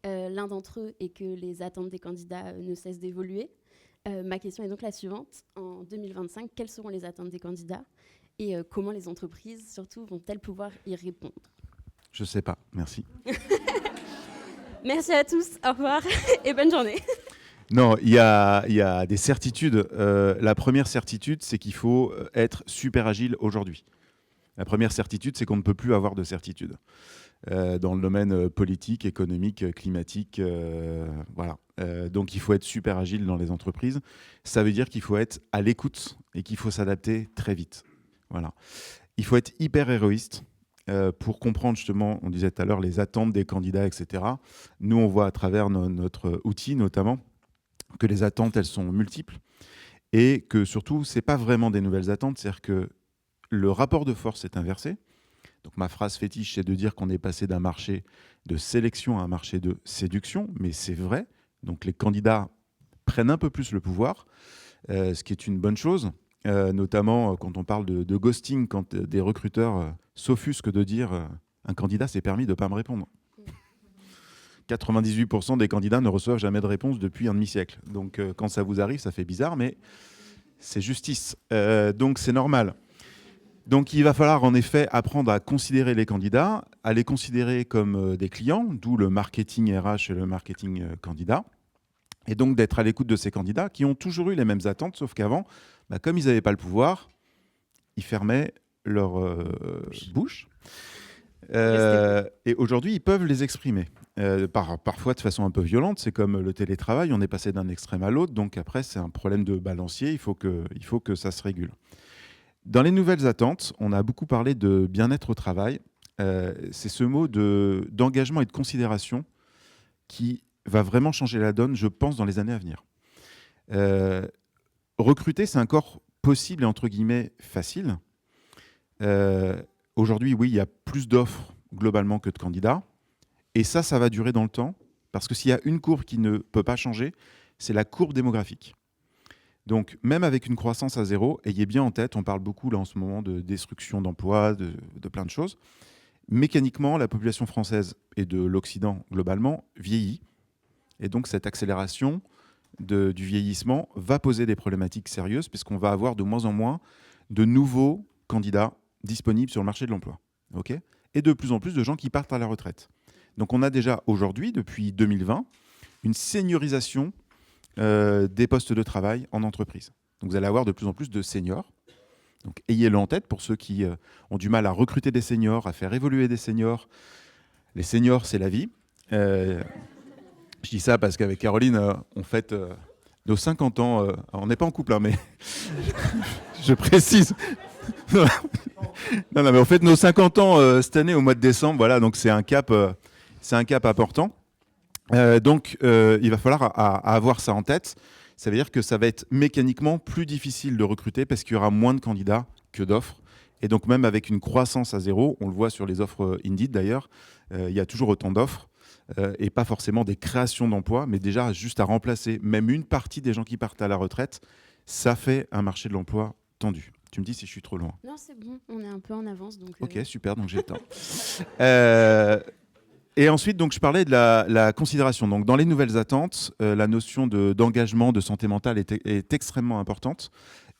L'un d'entre eux est que les attentes des candidats ne cessent d'évoluer. Ma question est donc la suivante. En 2025, quelles seront les attentes des candidats et comment les entreprises, surtout, vont-elles pouvoir y répondre ? Je ne sais pas. Merci. Merci à tous. Au revoir et bonne journée. Non, il y a des certitudes. La première certitude, c'est qu'il faut être super agile aujourd'hui. La première certitude, c'est qu'on ne peut plus avoir de certitude. Dans le domaine politique, économique, climatique, voilà. Donc il faut être super agile dans les entreprises. Ça veut dire qu'il faut être à l'écoute et qu'il faut s'adapter très vite. Voilà. Il faut être hyper héroïste pour comprendre justement, on disait tout à l'heure, les attentes des candidats, etc. Nous, on voit à travers notre outil notamment que les attentes, elles sont multiples et que surtout, ce n'est pas vraiment des nouvelles attentes, c'est-à-dire que le rapport de force est inversé. Donc ma phrase fétiche, c'est de dire qu'on est passé d'un marché de sélection à un marché de séduction, mais c'est vrai. Donc les candidats prennent un peu plus le pouvoir, ce qui est une bonne chose. notamment quand on parle de ghosting, quand des recruteurs s'offusquent de dire un candidat s'est permis de ne pas me répondre. 98% des candidats ne reçoivent jamais de réponse depuis un demi-siècle. Donc quand ça vous arrive, ça fait bizarre, mais c'est justice. Donc c'est normal. Donc il va falloir en effet apprendre à considérer les candidats, à les considérer comme des clients, d'où le marketing RH et le marketing candidat, et donc d'être à l'écoute de ces candidats qui ont toujours eu les mêmes attentes, sauf qu'avant, comme ils n'avaient pas le pouvoir, ils fermaient leur bouche. Et aujourd'hui, ils peuvent les exprimer, parfois de façon un peu violente. C'est comme le télétravail, on est passé d'un extrême à l'autre, donc après c'est un problème de balancier, il faut que ça se régule. Dans les nouvelles attentes, on a beaucoup parlé de bien-être au travail. C'est ce mot d'engagement et de considération qui va vraiment changer la donne, je pense, dans les années à venir. Recruter, c'est encore possible et entre guillemets facile. Aujourd'hui, oui, il y a plus d'offres globalement que de candidats. Et ça va durer dans le temps. Parce que s'il y a une courbe qui ne peut pas changer, c'est la courbe démographique. Donc, même avec une croissance à zéro, ayez bien en tête, on parle beaucoup là en ce moment de destruction d'emplois, de plein de choses. Mécaniquement, la population française et de l'Occident globalement vieillit. Et donc, cette accélération du vieillissement va poser des problématiques sérieuses puisqu'on va avoir de moins en moins de nouveaux candidats disponibles sur le marché de l'emploi. Okay ? Et de plus en plus de gens qui partent à la retraite. Donc, on a déjà aujourd'hui, depuis 2020, une seniorisation des postes de travail en entreprise. Donc vous allez avoir de plus en plus de seniors. Donc ayez-le en tête pour ceux qui ont du mal à recruter des seniors, à faire évoluer des seniors. Les seniors, c'est la vie. Je dis ça parce qu'avec Caroline, on fête nos 50 ans. On n'est pas en couple, hein, mais je précise. non, mais on fête nos 50 ans cette année au mois de décembre. Voilà, donc c'est un cap important. Donc, il va falloir avoir ça en tête. Ça veut dire que ça va être mécaniquement plus difficile de recruter parce qu'il y aura moins de candidats que d'offres. Et donc, même avec une croissance à zéro, on le voit sur les offres Indeed d'ailleurs, il y a toujours autant d'offres et pas forcément des créations d'emplois, mais déjà juste à remplacer même une partie des gens qui partent à la retraite, ça fait un marché de l'emploi tendu. Tu me dis si je suis trop loin. Non, c'est bon, on est un peu en avance. Donc, Ok, super, donc j'ai le temps. Et ensuite, donc, je parlais de la considération. Donc, dans les nouvelles attentes, la notion d'engagement, de santé mentale est extrêmement importante.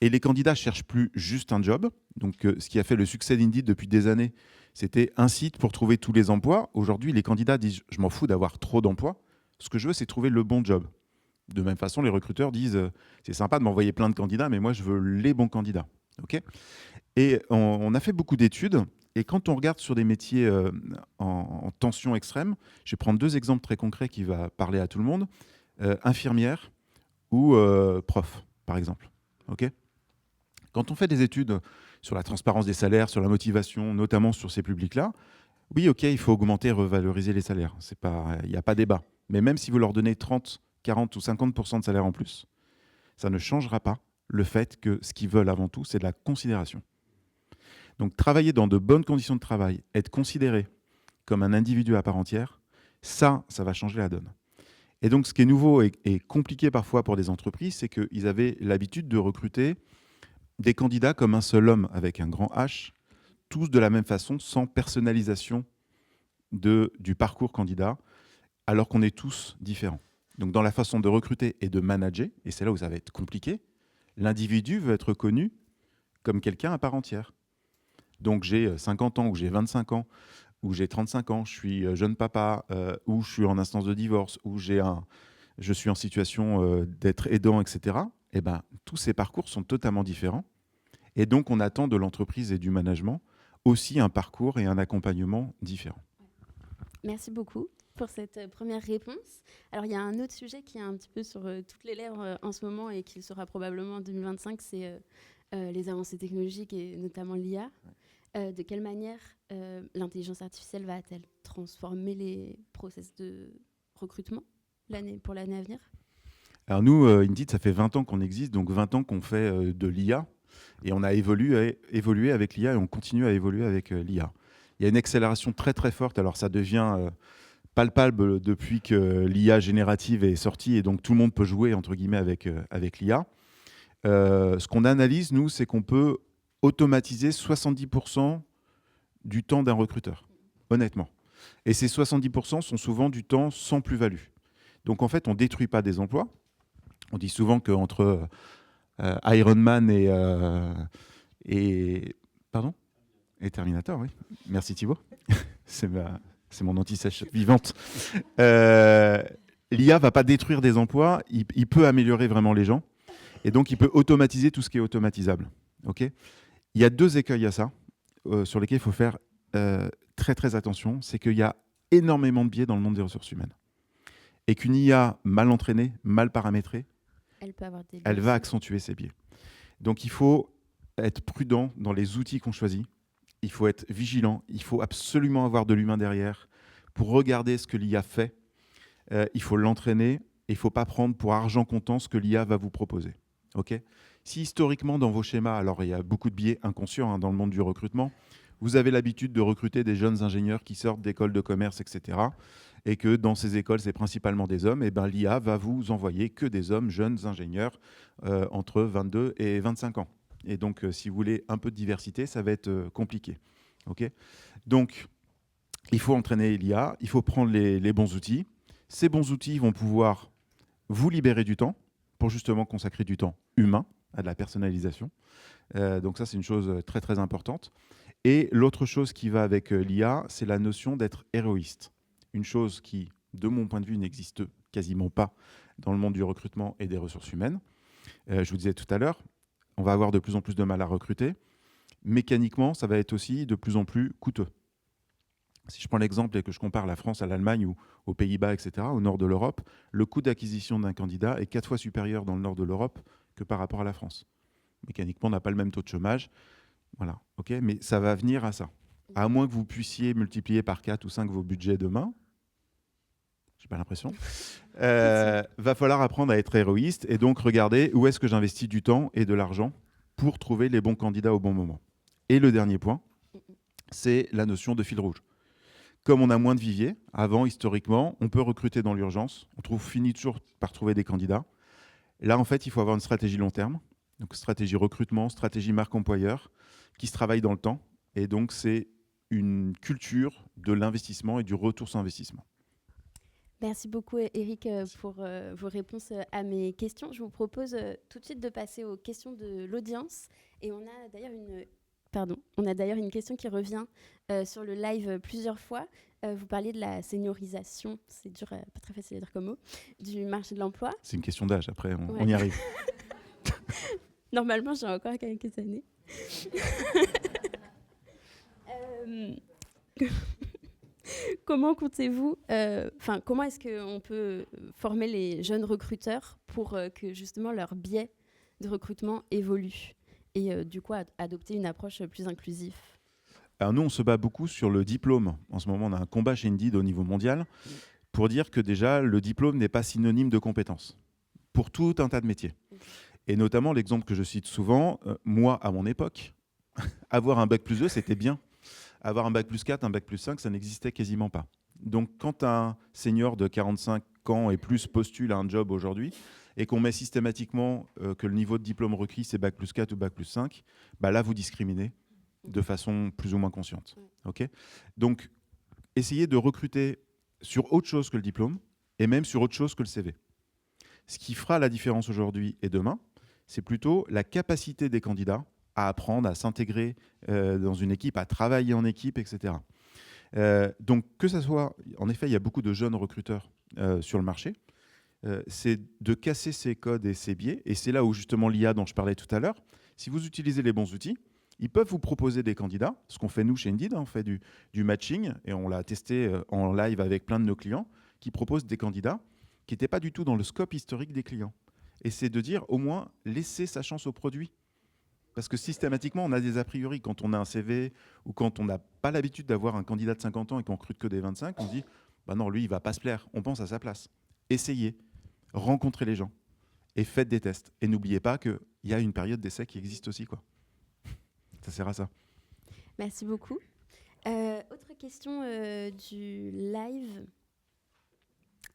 Et les candidats ne cherchent plus juste un job. Donc, ce qui a fait le succès d'Indeed depuis des années, c'était un site pour trouver tous les emplois. Aujourd'hui, les candidats disent « je m'en fous d'avoir trop d'emplois. Ce que je veux, c'est trouver le bon job ». De même façon, les recruteurs disent « c'est sympa de m'envoyer plein de candidats, mais moi, je veux les bons candidats ». Okay ? Et on a fait beaucoup d'études. Et quand on regarde sur des métiers en tension extrême, je vais prendre deux exemples très concrets qui vont parler à tout le monde. Infirmière ou prof, par exemple. Okay ? Quand on fait des études sur la transparence des salaires, sur la motivation, notamment sur ces publics-là, oui, ok, il faut augmenter et revaloriser les salaires. Il n'y a pas débat. Mais même si vous leur donnez 30, 40 ou 50% de salaire en plus, ça ne changera pas le fait que ce qu'ils veulent avant tout, c'est de la considération. Donc, travailler dans de bonnes conditions de travail, être considéré comme un individu à part entière, ça va changer la donne. Et donc, ce qui est nouveau et compliqué parfois pour des entreprises, c'est qu'ils avaient l'habitude de recruter des candidats comme un seul homme avec un grand H, tous de la même façon, sans personnalisation du parcours candidat, alors qu'on est tous différents. Donc, dans la façon de recruter et de manager, et c'est là où ça va être compliqué, l'individu veut être connu comme quelqu'un à part entière. Donc j'ai 50 ans, ou j'ai 25 ans, ou j'ai 35 ans, je suis jeune papa, ou je suis en instance de divorce, ou je suis en situation d'être aidant, etc. Eh ben, tous ces parcours sont totalement différents. Et donc, on attend de l'entreprise et du management aussi un parcours et un accompagnement différents. Merci beaucoup pour cette première réponse. Alors, il y a un autre sujet qui est un petit peu sur toutes les lèvres en ce moment et qui le sera probablement en 2025, c'est les avancées technologiques et notamment l'IA. De quelle manière l'intelligence artificielle va-t-elle transformer les process de recrutement pour l'année à venir ? Alors nous, Indeed, ça fait 20 ans qu'on existe, donc 20 ans qu'on fait de l'IA. Et on a évolué avec l'IA et on continue à évoluer avec l'IA. Il y a une accélération très très forte. Alors ça devient palpable depuis que l'IA générative est sortie et donc tout le monde peut jouer entre guillemets avec l'IA. Ce qu'on analyse, nous, c'est qu'on peut automatiser 70% du temps d'un recruteur, honnêtement. Et ces 70% sont souvent du temps sans plus-value. Donc en fait, on ne détruit pas des emplois. On dit souvent qu'entre Iron Man et Terminator, oui. Merci Thibaut. C'est mon anti-sèche vivante. L'IA ne va pas détruire des emplois, il peut améliorer vraiment les gens. Et donc, il peut automatiser tout ce qui est automatisable. Okay, il y a 2 écueils à ça, sur lesquels il faut faire très, très attention. C'est qu'il y a énormément de biais dans le monde des ressources humaines. Et qu'une IA mal entraînée, mal paramétrée, elle va accentuer ces biais. Donc, il faut être prudent dans les outils qu'on choisit. Il faut être vigilant. Il faut absolument avoir de l'humain derrière pour regarder ce que l'IA fait. Il faut l'entraîner. Et il ne faut pas prendre pour argent comptant ce que l'IA va vous proposer. Okay, si historiquement, dans vos schémas, alors il y a beaucoup de biais inconscients dans le monde du recrutement, vous avez l'habitude de recruter des jeunes ingénieurs qui sortent d'écoles de commerce, etc., et que dans ces écoles, c'est principalement des hommes, et ben l'IA va vous envoyer que des hommes jeunes ingénieurs entre 22 et 25 ans. Et donc, si vous voulez un peu de diversité, ça va être compliqué. Okay, donc, il faut entraîner l'IA, il faut prendre les bons outils. Ces bons outils vont pouvoir vous libérer du temps pour justement consacrer du temps humain à de la personnalisation. Donc ça, c'est une chose très, très importante. Et l'autre chose qui va avec l'IA, c'est la notion d'être héroïste. Une chose qui, de mon point de vue, n'existe quasiment pas dans le monde du recrutement et des ressources humaines. Je vous disais tout à l'heure, on va avoir de plus en plus de mal à recruter. Mécaniquement, ça va être aussi de plus en plus coûteux. Si je prends l'exemple et que je compare la France à l'Allemagne ou aux Pays-Bas, etc., au nord de l'Europe, le coût d'acquisition d'un candidat est 4 fois supérieur dans le nord de l'Europe que par rapport à la France. Mécaniquement, on n'a pas le même taux de chômage. Voilà, okay, mais ça va venir à ça. À moins que vous puissiez multiplier par 4 ou 5 vos budgets demain, j'ai pas l'impression, va falloir apprendre à être héroïste et donc regarder où est-ce que j'investis du temps et de l'argent pour trouver les bons candidats au bon moment. Et le dernier point, c'est la notion de fil rouge. Comme on a moins de viviers, avant, historiquement, on peut recruter dans l'urgence. Finit toujours par trouver des candidats. Là, en fait, il faut avoir une stratégie long terme. Donc, stratégie recrutement, stratégie marque employeur, qui se travaille dans le temps. Et donc, c'est une culture de l'investissement et du retour sur investissement. Merci beaucoup, Eric, pour vos réponses à mes questions. Je vous propose tout de suite de passer aux questions de l'audience. Et on a d'ailleurs une question qui revient sur le live plusieurs fois. Vous parliez de la seniorisation, c'est dur, pas très facile à dire comme mot, du marché de l'emploi. C'est une question d'âge, après on y arrive. Normalement, j'ai encore quelques années. Comment comptez-vous, comment est-ce qu'on peut former les jeunes recruteurs pour que justement leur biais de recrutement évolue et du coup adopter une approche plus inclusive? Alors nous, on se bat beaucoup sur le diplôme. En ce moment, on a un combat chez Indeed au niveau mondial pour dire que déjà, le diplôme n'est pas synonyme de compétence pour tout un tas de métiers. Et notamment, l'exemple que je cite souvent, moi, à mon époque, avoir un bac+2, c'était bien. Avoir un bac+4, un bac+5, ça n'existait quasiment pas. Donc, quand un senior de 45 ans et plus postule à un job aujourd'hui et qu'on met systématiquement que le niveau de diplôme requis, c'est bac+4 ou bac+5, bah là, vous discriminez de façon plus ou moins consciente. Okay, donc, essayez de recruter sur autre chose que le diplôme et même sur autre chose que le CV. Ce qui fera la différence aujourd'hui et demain, c'est plutôt la capacité des candidats à apprendre, à s'intégrer dans une équipe, à travailler en équipe, etc. Donc, que ça soit... En effet, il y a beaucoup de jeunes recruteurs sur le marché. C'est de casser ces codes et ces biais. Et c'est là où, justement, l'IA dont je parlais tout à l'heure, si vous utilisez les bons outils, ils peuvent vous proposer des candidats. Ce qu'on fait, nous, chez Indeed, on fait du matching. Et on l'a testé en live avec plein de nos clients qui proposent des candidats qui n'étaient pas du tout dans le scope historique des clients. Et c'est de dire, au moins, laisser sa chance au produit. Parce que systématiquement, on a des a priori. Quand on a un CV ou quand on n'a pas l'habitude d'avoir un candidat de 50 ans et qu'on recrute que des 25, on se dit, bah non, lui, il ne va pas se plaire. On pense à sa place. Essayez, rencontrez les gens et faites des tests. Et n'oubliez pas qu'il y a une période d'essai qui existe aussi, quoi. Ça sert à ça. Merci beaucoup. Autre question du live.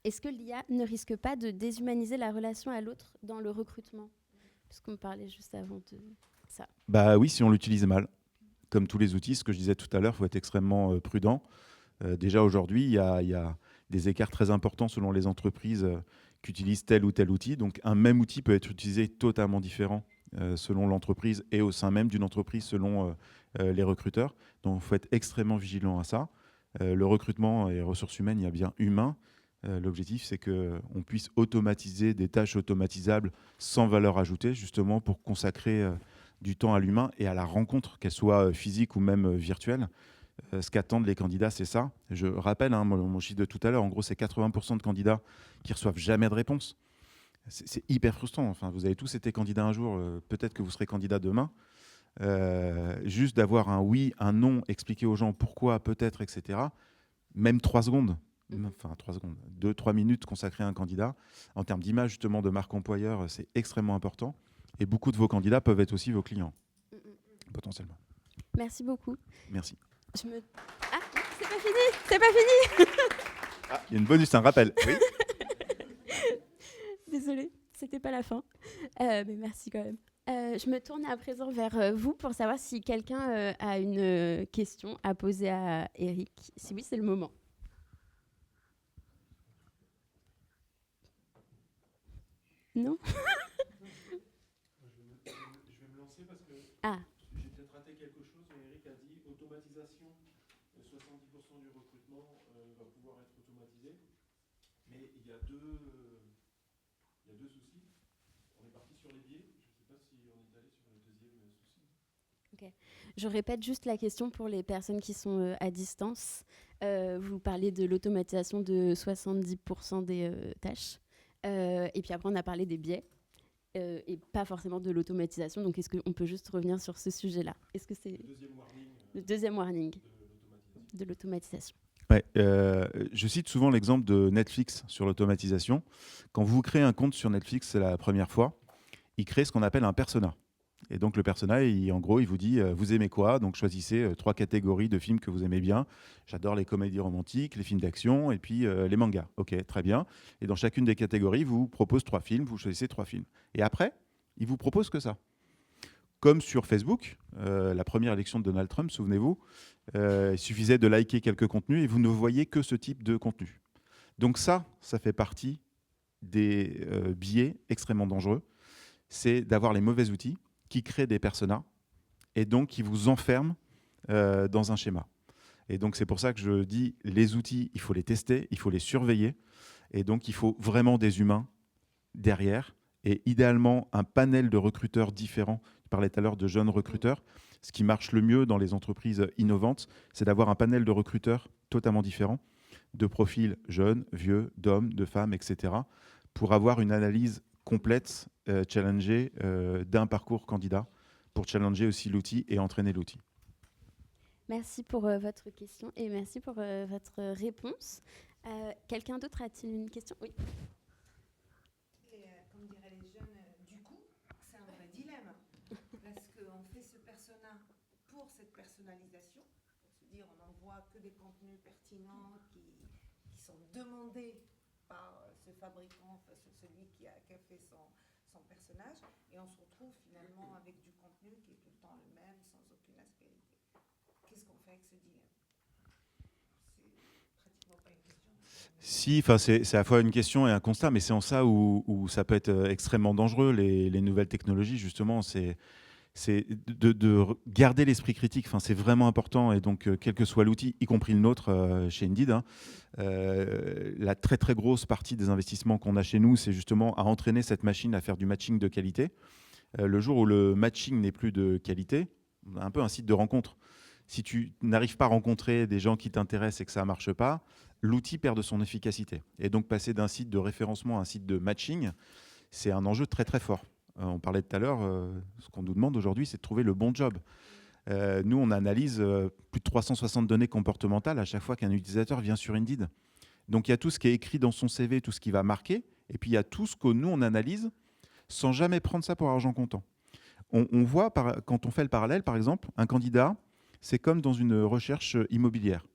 Est-ce que l'IA ne risque pas de déshumaniser la relation à l'autre dans le recrutement ? Parce qu'on parlait juste avant de ça. Bah oui, si on l'utilise mal. Comme tous les outils, ce que je disais tout à l'heure, il faut être extrêmement prudent. Déjà aujourd'hui, il y a des écarts très importants selon les entreprises qui utilisent tel ou tel outil. Donc un même outil peut être utilisé totalement différent selon l'entreprise et au sein même d'une entreprise selon les recruteurs. Donc il faut être extrêmement vigilant à ça. Le recrutement et les ressources humaines, il y a bien humain. L'objectif, c'est qu'on puisse automatiser des tâches automatisables sans valeur ajoutée, justement pour consacrer du temps à l'humain et à la rencontre, qu'elle soit physique ou même virtuelle. Ce qu'attendent les candidats, c'est ça. Je rappelle mon chiffre de tout à l'heure, en gros, c'est 80% de candidats qui reçoivent jamais de réponse. C'est hyper frustrant. Enfin, vous avez tous été candidats un jour, peut-être que vous serez candidat demain. Juste d'avoir un oui, un non, expliquer aux gens pourquoi, peut-être, etc. Même 3 secondes, enfin 3 secondes, 2-3 minutes consacrées à un candidat. En termes d'image, justement, de marque employeur, c'est extrêmement important. Et beaucoup de vos candidats peuvent être aussi vos clients, potentiellement. Merci beaucoup. Merci. Ah, non, c'est pas fini, c'est pas fini. Ah, il y a une bonus, un rappel. Oui. Désolée, c'était pas la fin. Mais merci quand même. Je me tourne à présent vers vous pour savoir si quelqu'un a une question à poser à Eric. Si oui, c'est le moment. Non. Je vais me lancer parce que Ah. j'ai peut-être raté quelque chose. Eric a dit automatisation. 70% du recrutement va pouvoir être automatisé. Mais il y a deux soucis. On est parti sur les biais. Je ne sais pas si on est allé sur le deuxième souci. Ok. Je répète juste la question pour les personnes qui sont à distance. Vous parlez de l'automatisation de 70% des tâches. Et puis après, on a parlé des biais. Et pas forcément de l'automatisation. Donc, est-ce qu'on peut juste revenir sur ce sujet-là? Est-ce que c'est le deuxième warning de l'automatisation? Ouais, je cite souvent l'exemple de Netflix sur l'automatisation. Quand vous créez un compte sur Netflix, c'est la première fois, il crée ce qu'on appelle un persona. Et donc le persona, en gros, il vous dit vous aimez quoi? Donc choisissez 3 catégories de films que vous aimez bien. J'adore les comédies romantiques, les films d'action et puis les mangas. Ok, très bien. Et dans chacune des catégories, il vous propose 3 films, vous choisissez 3 films. Et après, il vous propose que ça. Comme sur Facebook, la première élection de Donald Trump, souvenez-vous, il suffisait de liker quelques contenus et vous ne voyez que ce type de contenu. Donc ça fait partie des biais extrêmement dangereux. C'est d'avoir les mauvais outils qui créent des personas et donc qui vous enferment dans un schéma. Et donc c'est pour ça que je dis, les outils, il faut les tester, il faut les surveiller, et donc il faut vraiment des humains derrière, et idéalement un panel de recruteurs différents. Je parlais tout à l'heure de jeunes recruteurs. Ce qui marche le mieux dans les entreprises innovantes, c'est d'avoir un panel de recruteurs totalement différents, de profils jeunes, vieux, d'hommes, de femmes, etc., pour avoir une analyse complète, challengée d'un parcours candidat, pour challenger aussi l'outil et entraîner l'outil. Merci pour votre question et merci pour votre réponse. Quelqu'un d'autre a-t-il une question? Oui. Comme diraient les jeunes, du coup, c'est un vrai dilemme. Parce qu'on fait ce persona pour cette personnalisation, pour se dire on n'envoie que des contenus pertinents qui sont demandés par ce fabricant, celui qui a fait son personnage, et on se retrouve finalement avec du contenu qui est tout le temps le même, sans aucune aspérité. Qu'est-ce qu'on fait avec ce dilemme? C'est pratiquement pas une question. Si, c'est à la fois une question et un constat, mais c'est en ça où ça peut être extrêmement dangereux, les nouvelles technologies, justement, c'est de garder l'esprit critique. Enfin, c'est vraiment important, et donc quel que soit l'outil, y compris le nôtre chez Indeed, la très très grosse partie des investissements qu'on a chez nous, c'est justement à entraîner cette machine à faire du matching de qualité. Le jour où le matching n'est plus de qualité, on a un peu un site de rencontre. Si tu n'arrives pas à rencontrer des gens qui t'intéressent et que ça ne marche pas, l'outil perd de son efficacité. Et donc passer d'un site de référencement à un site de matching, c'est un enjeu très très fort. On parlait tout à l'heure, ce qu'on nous demande aujourd'hui, c'est de trouver le bon job. Nous, on analyse plus de 360 données comportementales à chaque fois qu'un utilisateur vient sur Indeed. Donc il y a tout ce qui est écrit dans son CV, tout ce qui va marquer, et puis il y a tout ce que nous, on analyse sans jamais prendre ça pour argent comptant. On voit, quand on fait le parallèle, par exemple, un candidat, c'est comme dans une recherche immobilière.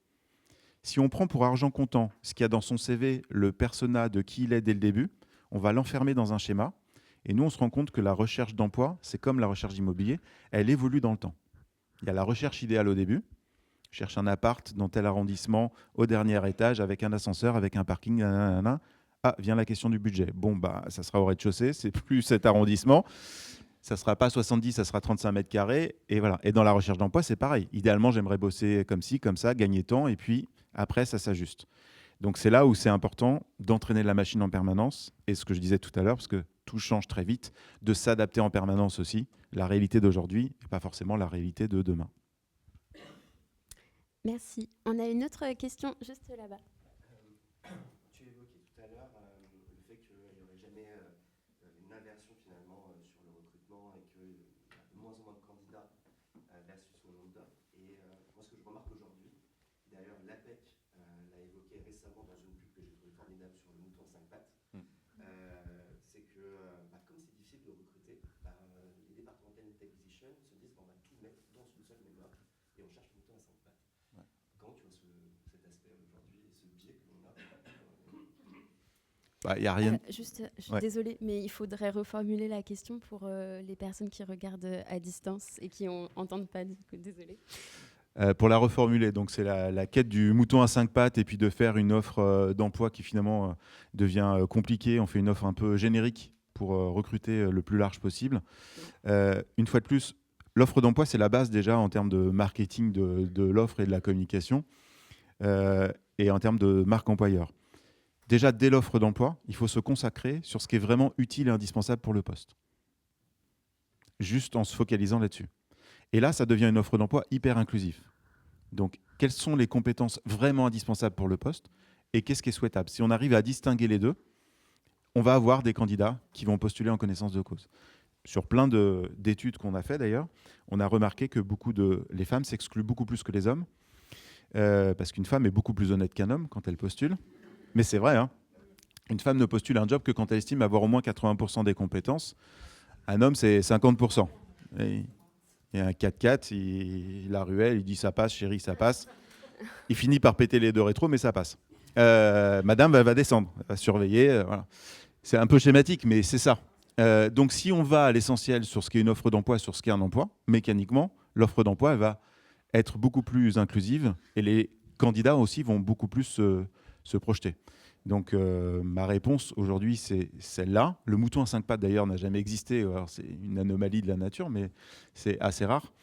Si on prend pour argent comptant ce qu'il y a dans son CV, le persona de qui il est dès le début, on va l'enfermer dans un schéma. Et nous, on se rend compte que la recherche d'emploi, c'est comme la recherche d'immobilier, elle évolue dans le temps. Il y a la recherche idéale au début. Je cherche un appart dans tel arrondissement, au dernier étage, avec un ascenseur, avec un parking, nanana. Ah, vient la question du budget. Bon, bah, ça sera au rez-de-chaussée, c'est plus cet arrondissement. Ça ne sera pas 70, ça sera 35 mètres carrés. Et voilà. Et dans la recherche d'emploi, c'est pareil. Idéalement, j'aimerais bosser comme ci, comme ça, gagner temps, et puis après, ça s'ajuste. Donc, c'est là où c'est important d'entraîner la machine en permanence. Et ce que je disais tout à l'heure, parce que tout change très vite, de s'adapter en permanence aussi. La réalité d'aujourd'hui n'est pas forcément la réalité de demain. Merci. On a une autre question juste là-bas. Tu évoquais tout à l'heure le fait qu'il n'y aurait jamais une inversion finalement sur le recrutement et qu'il y a de moins en moins de candidats versus le nombre d'offres. Et moi, ce que je remarque aujourd'hui, d'ailleurs, l'APEC l'a évoqué récemment dans une pub que j'ai trouvé formidable sur le mouton à 5 pattes, c'est que comme c'est difficile de recruter, les départements talent acquisition se disent qu'on va tout mettre dans une seule même offre et on cherche le mouton à 5 pattes. Comment tu vois cet aspect aujourd'hui et ce biais que l'on a Y a rien. Je suis désolée, mais il faudrait reformuler la question pour les personnes qui regardent à distance et qui n'entendent pas. Désolée. Pour la reformuler, donc c'est la quête du mouton à 5 pattes et puis de faire une offre d'emploi qui finalement devient compliquée. On fait une offre un peu générique pour recruter le plus large possible. Une fois de plus, l'offre d'emploi, c'est la base déjà en termes de marketing de l'offre et de la communication et en termes de marque employeur. Déjà, dès l'offre d'emploi, il faut se consacrer sur ce qui est vraiment utile et indispensable pour le poste. Juste en se focalisant là-dessus. Et là, ça devient une offre d'emploi hyper inclusive. Donc, quelles sont les compétences vraiment indispensables pour le poste et qu'est-ce qui est souhaitable? Si on arrive à distinguer les deux, on va avoir des candidats qui vont postuler en connaissance de cause. Sur plein d'études qu'on a fait d'ailleurs, on a remarqué que les femmes s'excluent beaucoup plus que les hommes parce qu'une femme est beaucoup plus honnête qu'un homme quand elle postule. Mais c'est vrai, hein. Une femme ne postule un job que quand elle estime avoir au moins 80% des compétences. Un homme, c'est 50%. Et il y a un 4x4, la ruelle, il dit ça passe, chérie, ça passe. Il finit par péter les deux rétros, mais ça passe. Madame va descendre, elle va surveiller. Voilà. C'est un peu schématique, mais c'est ça. Donc si on va à l'essentiel sur ce qui est une offre d'emploi, sur ce qui est un emploi, mécaniquement, l'offre d'emploi elle va être beaucoup plus inclusive et les candidats aussi vont beaucoup plus se projeter. Donc ma réponse aujourd'hui, c'est celle-là. Le mouton à 5 pattes d'ailleurs n'a jamais existé. Alors, c'est une anomalie de la nature, mais c'est assez rare.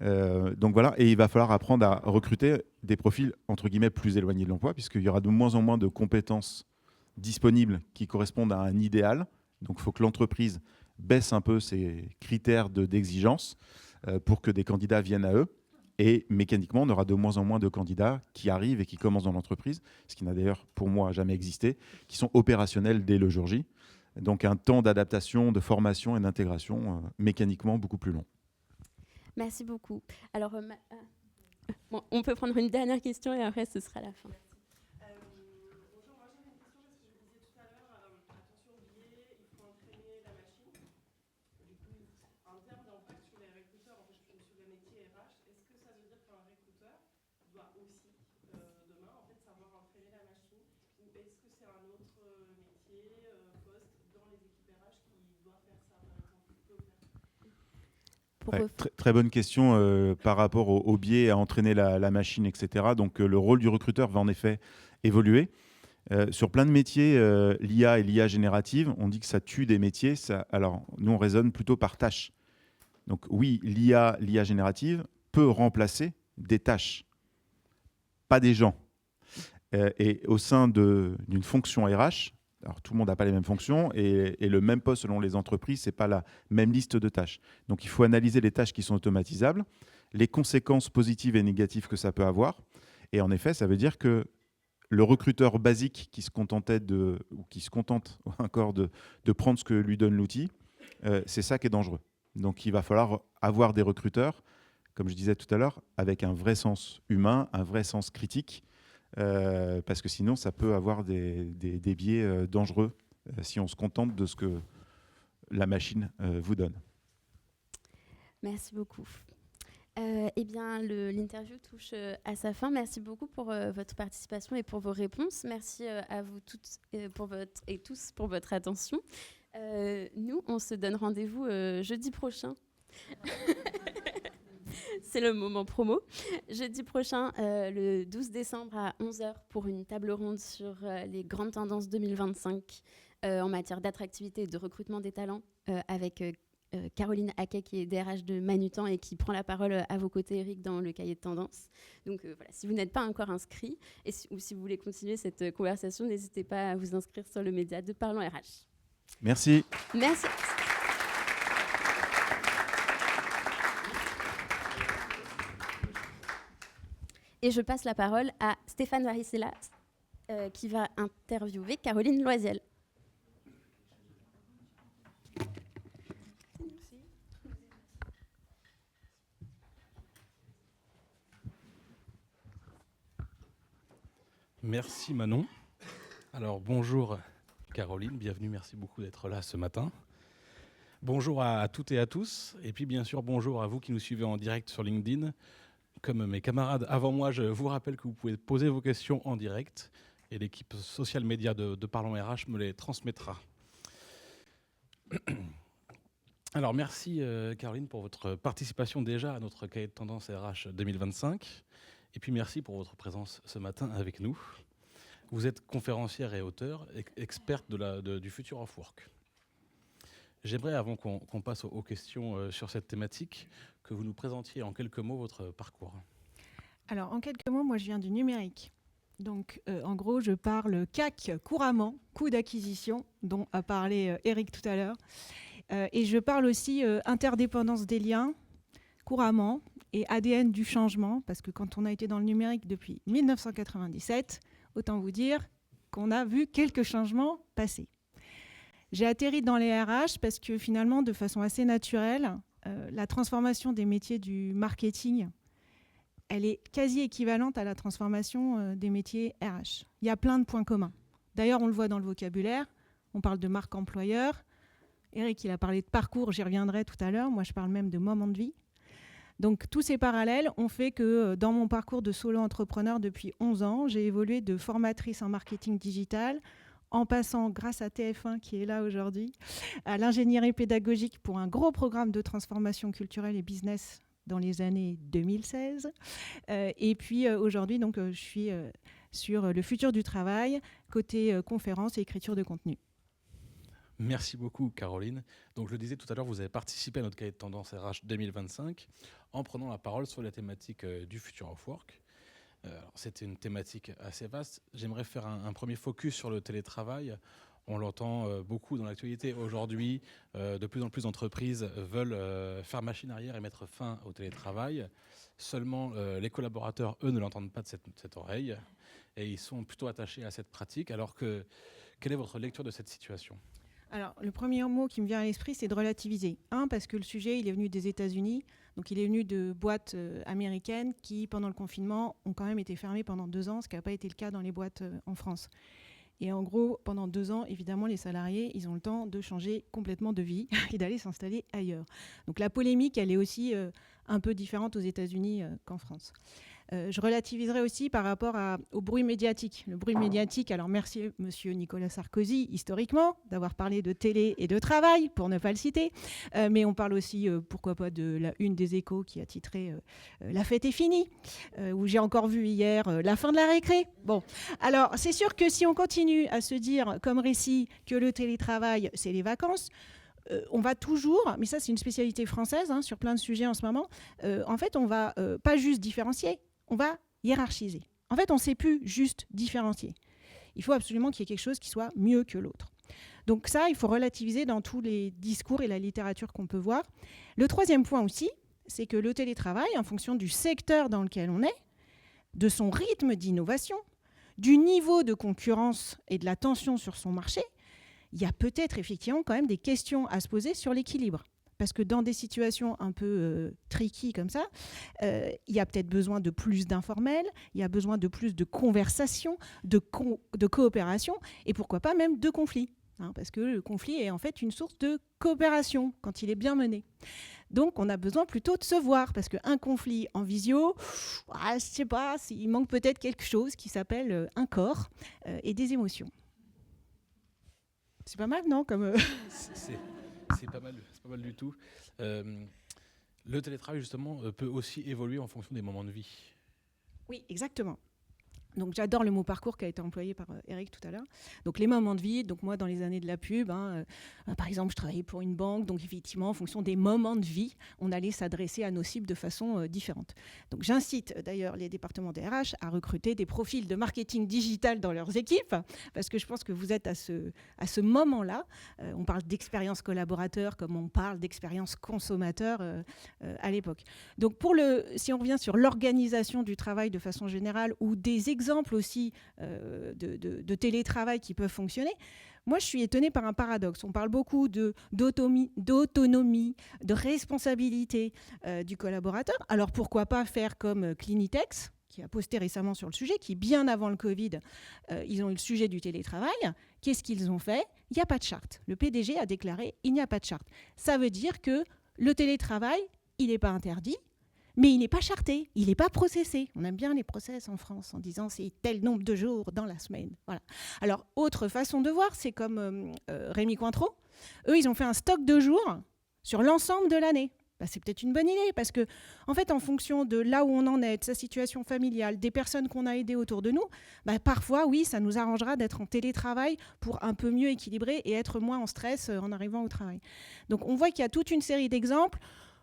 Donc voilà, et il va falloir apprendre à recruter des profils entre guillemets plus éloignés de l'emploi, puisqu'il y aura de moins en moins de compétences disponibles qui correspondent à un idéal. Donc il faut que l'entreprise baisse un peu ses critères d'exigence pour que des candidats viennent à eux. Et mécaniquement, on aura de moins en moins de candidats qui arrivent et qui commencent dans l'entreprise, ce qui n'a d'ailleurs pour moi jamais existé, qui sont opérationnels dès le jour J. Donc un temps d'adaptation, de formation et d'intégration mécaniquement beaucoup plus long. Merci beaucoup. Alors, bon, on peut prendre une dernière question et après ce sera la fin. Bonjour, moi j'avais une question parce que je vous disais tout à l'heure, attention au biais, il faut entraîner la machine. Du coup, en termes d'impact sur les recruteurs, en fait, sur le métier RH, est-ce que ça veut dire qu'un recruteur doit aussi, demain, en fait, savoir entraîner la machine? Ou est-ce que c'est un autre métier, poste dans les équipes RH qui doit faire ça, par exemple, qui peut faire ça? Ouais, très bonne question par rapport au biais à entraîner la machine, etc. Donc le rôle du recruteur va en effet évoluer. Sur plein de métiers, l'IA et l'IA générative, on dit que ça tue des métiers. Alors nous, on raisonne plutôt par tâches. Donc oui, l'IA générative peut remplacer des tâches, pas des gens. Et au sein d'une fonction RH, alors tout le monde n'a pas les mêmes fonctions et le même poste selon les entreprises, ce n'est pas la même liste de tâches. Donc il faut analyser les tâches qui sont automatisables, les conséquences positives et négatives que ça peut avoir. Et en effet, ça veut dire que le recruteur basique qui se contente encore de prendre ce que lui donne l'outil, c'est ça qui est dangereux. Donc il va falloir avoir des recruteurs, comme je disais tout à l'heure, avec un vrai sens humain, un vrai sens critique, parce que sinon ça peut avoir des biais dangereux si on se contente de ce que la machine vous donne. Merci beaucoup. Eh bien, l'interview touche à sa fin. Merci beaucoup pour votre participation et pour vos réponses. Merci à vous toutes et tous pour votre attention. Nous, on se donne rendez-vous jeudi prochain. C'est le moment promo. Jeudi prochain, le 12 décembre à 11h pour une table ronde sur les grandes tendances 2025 en matière d'attractivité et de recrutement des talents avec Caroline Haquet qui est DRH de Manutan et qui prend la parole à vos côtés, Eric, dans le cahier de tendance. Donc voilà, si vous n'êtes pas encore inscrit ou si vous voulez continuer cette conversation, n'hésitez pas à vous inscrire sur le média de Parlons RH. Merci. Merci. Et je passe la parole à Stéphane Varicella qui va interviewer Caroline Loisiel. Merci Manon. Alors bonjour Caroline, bienvenue, merci beaucoup d'être là ce matin. Bonjour à toutes et à tous, et puis bien sûr bonjour à vous qui nous suivez en direct sur LinkedIn. Comme mes camarades avant moi, je vous rappelle que vous pouvez poser vos questions en direct et l'équipe social média de Parlons RH me les transmettra. Alors merci Caroline pour votre participation déjà à notre cahier de tendance RH 2025 et puis merci pour votre présence ce matin avec nous. Vous êtes conférencière et auteure, experte du Future of Work. J'aimerais, avant qu'on passe aux questions sur cette thématique, que vous nous présentiez en quelques mots votre parcours. Alors, en quelques mots, moi, je viens du numérique. Donc, en gros, je parle CAC couramment, coût d'acquisition, dont a parlé Eric tout à l'heure. Et je parle aussi interdépendance des liens, couramment, et ADN du changement, parce que quand on a été dans le numérique depuis 1997, autant vous dire qu'on a vu quelques changements passer. J'ai atterri dans les RH parce que finalement, de façon assez naturelle, la transformation des métiers du marketing, elle est quasi équivalente à la transformation des métiers RH. Il y a plein de points communs. D'ailleurs, on le voit dans le vocabulaire. On parle de marque employeur. Eric, il a parlé de parcours, j'y reviendrai tout à l'heure. Moi, je parle même de moment de vie. Donc, tous ces parallèles ont fait que dans mon parcours de solo-entrepreneur depuis 11 ans, j'ai évolué de formatrice en marketing digital en passant, grâce à TF1 qui est là aujourd'hui, à l'ingénierie pédagogique pour un gros programme de transformation culturelle et business dans les années 2016. Et puis aujourd'hui, donc, je suis sur le futur du travail, côté conférence et écriture de contenu. Merci beaucoup Caroline. Donc je le disais tout à l'heure, vous avez participé à notre cahier de tendance RH 2025 en prenant la parole sur la thématique du Future of Work. C'était une thématique assez vaste. J'aimerais faire un premier focus sur le télétravail. On l'entend beaucoup dans l'actualité aujourd'hui. De plus en plus d'entreprises veulent faire machine arrière et mettre fin au télétravail. Seulement, les collaborateurs, eux, ne l'entendent pas de cette oreille. Et ils sont plutôt attachés à cette pratique. Alors que, quelle est votre lecture de cette situation ? Alors, le premier mot qui me vient à l'esprit, c'est de relativiser. Parce que le sujet, il est venu des États-Unis. Donc, il est venu de boîtes américaines qui, pendant le confinement, ont quand même été fermées pendant 2 ans, ce qui n'a pas été le cas dans les boîtes en France. Et en gros, pendant 2 ans, évidemment, les salariés, ils ont le temps de changer complètement de vie et d'aller s'installer ailleurs. Donc, la polémique, elle est aussi un peu différente aux États-Unis qu'en France. Je relativiserai aussi par rapport au bruit médiatique. Le bruit médiatique, alors merci Monsieur Nicolas Sarkozy, historiquement, d'avoir parlé de télé et de travail, pour ne pas le citer. Mais on parle aussi, pourquoi pas, de la une des Échos qui a titré « La fête est finie », où j'ai encore vu hier « La fin de la récré ». Bon, alors c'est sûr que si on continue à se dire, comme récit, que le télétravail, c'est les vacances, on va toujours, mais ça c'est une spécialité française sur plein de sujets en ce moment, en fait on va pas juste différencier, on va hiérarchiser. En fait, on ne sait plus juste différencier. Il faut absolument qu'il y ait quelque chose qui soit mieux que l'autre. Donc ça, il faut relativiser dans tous les discours et la littérature qu'on peut voir. Le troisième point aussi, c'est que le télétravail, en fonction du secteur dans lequel on est, de son rythme d'innovation, du niveau de concurrence et de la tension sur son marché, il y a peut-être effectivement quand même des questions à se poser sur l'équilibre. Parce que dans des situations un peu tricky comme ça, il y a peut-être besoin de plus d'informel, il y a besoin de plus de conversation, de coopération, et pourquoi pas même de conflits. Parce que le conflit est en fait une source de coopération quand il est bien mené. Donc on a besoin plutôt de se voir, parce qu'un conflit en visio, je ne sais pas, il manque peut-être quelque chose qui s'appelle un corps et des émotions. C'est pas mal, non comme, C'est pas mal du tout. Le télétravail, justement, peut aussi évoluer en fonction des moments de vie. Oui, exactement. Donc j'adore le mot parcours qui a été employé par Eric tout à l'heure. Donc les moments de vie, donc moi dans les années de la pub, par exemple je travaillais pour une banque, donc effectivement en fonction des moments de vie, on allait s'adresser à nos cibles de façon différente. Donc j'incite d'ailleurs les départements des RH à recruter des profils de marketing digital dans leurs équipes, parce que je pense que vous êtes à ce moment-là. On parle d'expérience collaborateur comme on parle d'expérience consommateur à l'époque. Donc si on revient sur l'organisation du travail de façon générale ou des exemples aussi de télétravail qui peuvent fonctionner. Moi, je suis étonnée par un paradoxe. On parle beaucoup d'autonomie, de responsabilité du collaborateur. Alors, pourquoi pas faire comme Clinitex, qui a posté récemment sur le sujet, qui, bien avant le Covid, ils ont eu le sujet du télétravail. Qu'est-ce qu'ils ont fait ? Il n'y a pas de charte. Le PDG a déclaré il n'y a pas de charte. Ça veut dire que le télétravail, il n'est pas interdit, mais il n'est pas charté, il n'est pas processé. On aime bien les process en France en disant c'est tel nombre de jours dans la semaine. Voilà. Alors, autre façon de voir, c'est comme Rémi Cointreau. Eux, ils ont fait un stock de jours sur l'ensemble de l'année. C'est peut-être une bonne idée parce que, en fait, en fonction de là où on en est, de sa situation familiale, des personnes qu'on a aidées autour de nous, parfois, oui, ça nous arrangera d'être en télétravail pour un peu mieux équilibrer et être moins en stress en arrivant au travail. Donc, on voit qu'il y a toute une série d'exemples.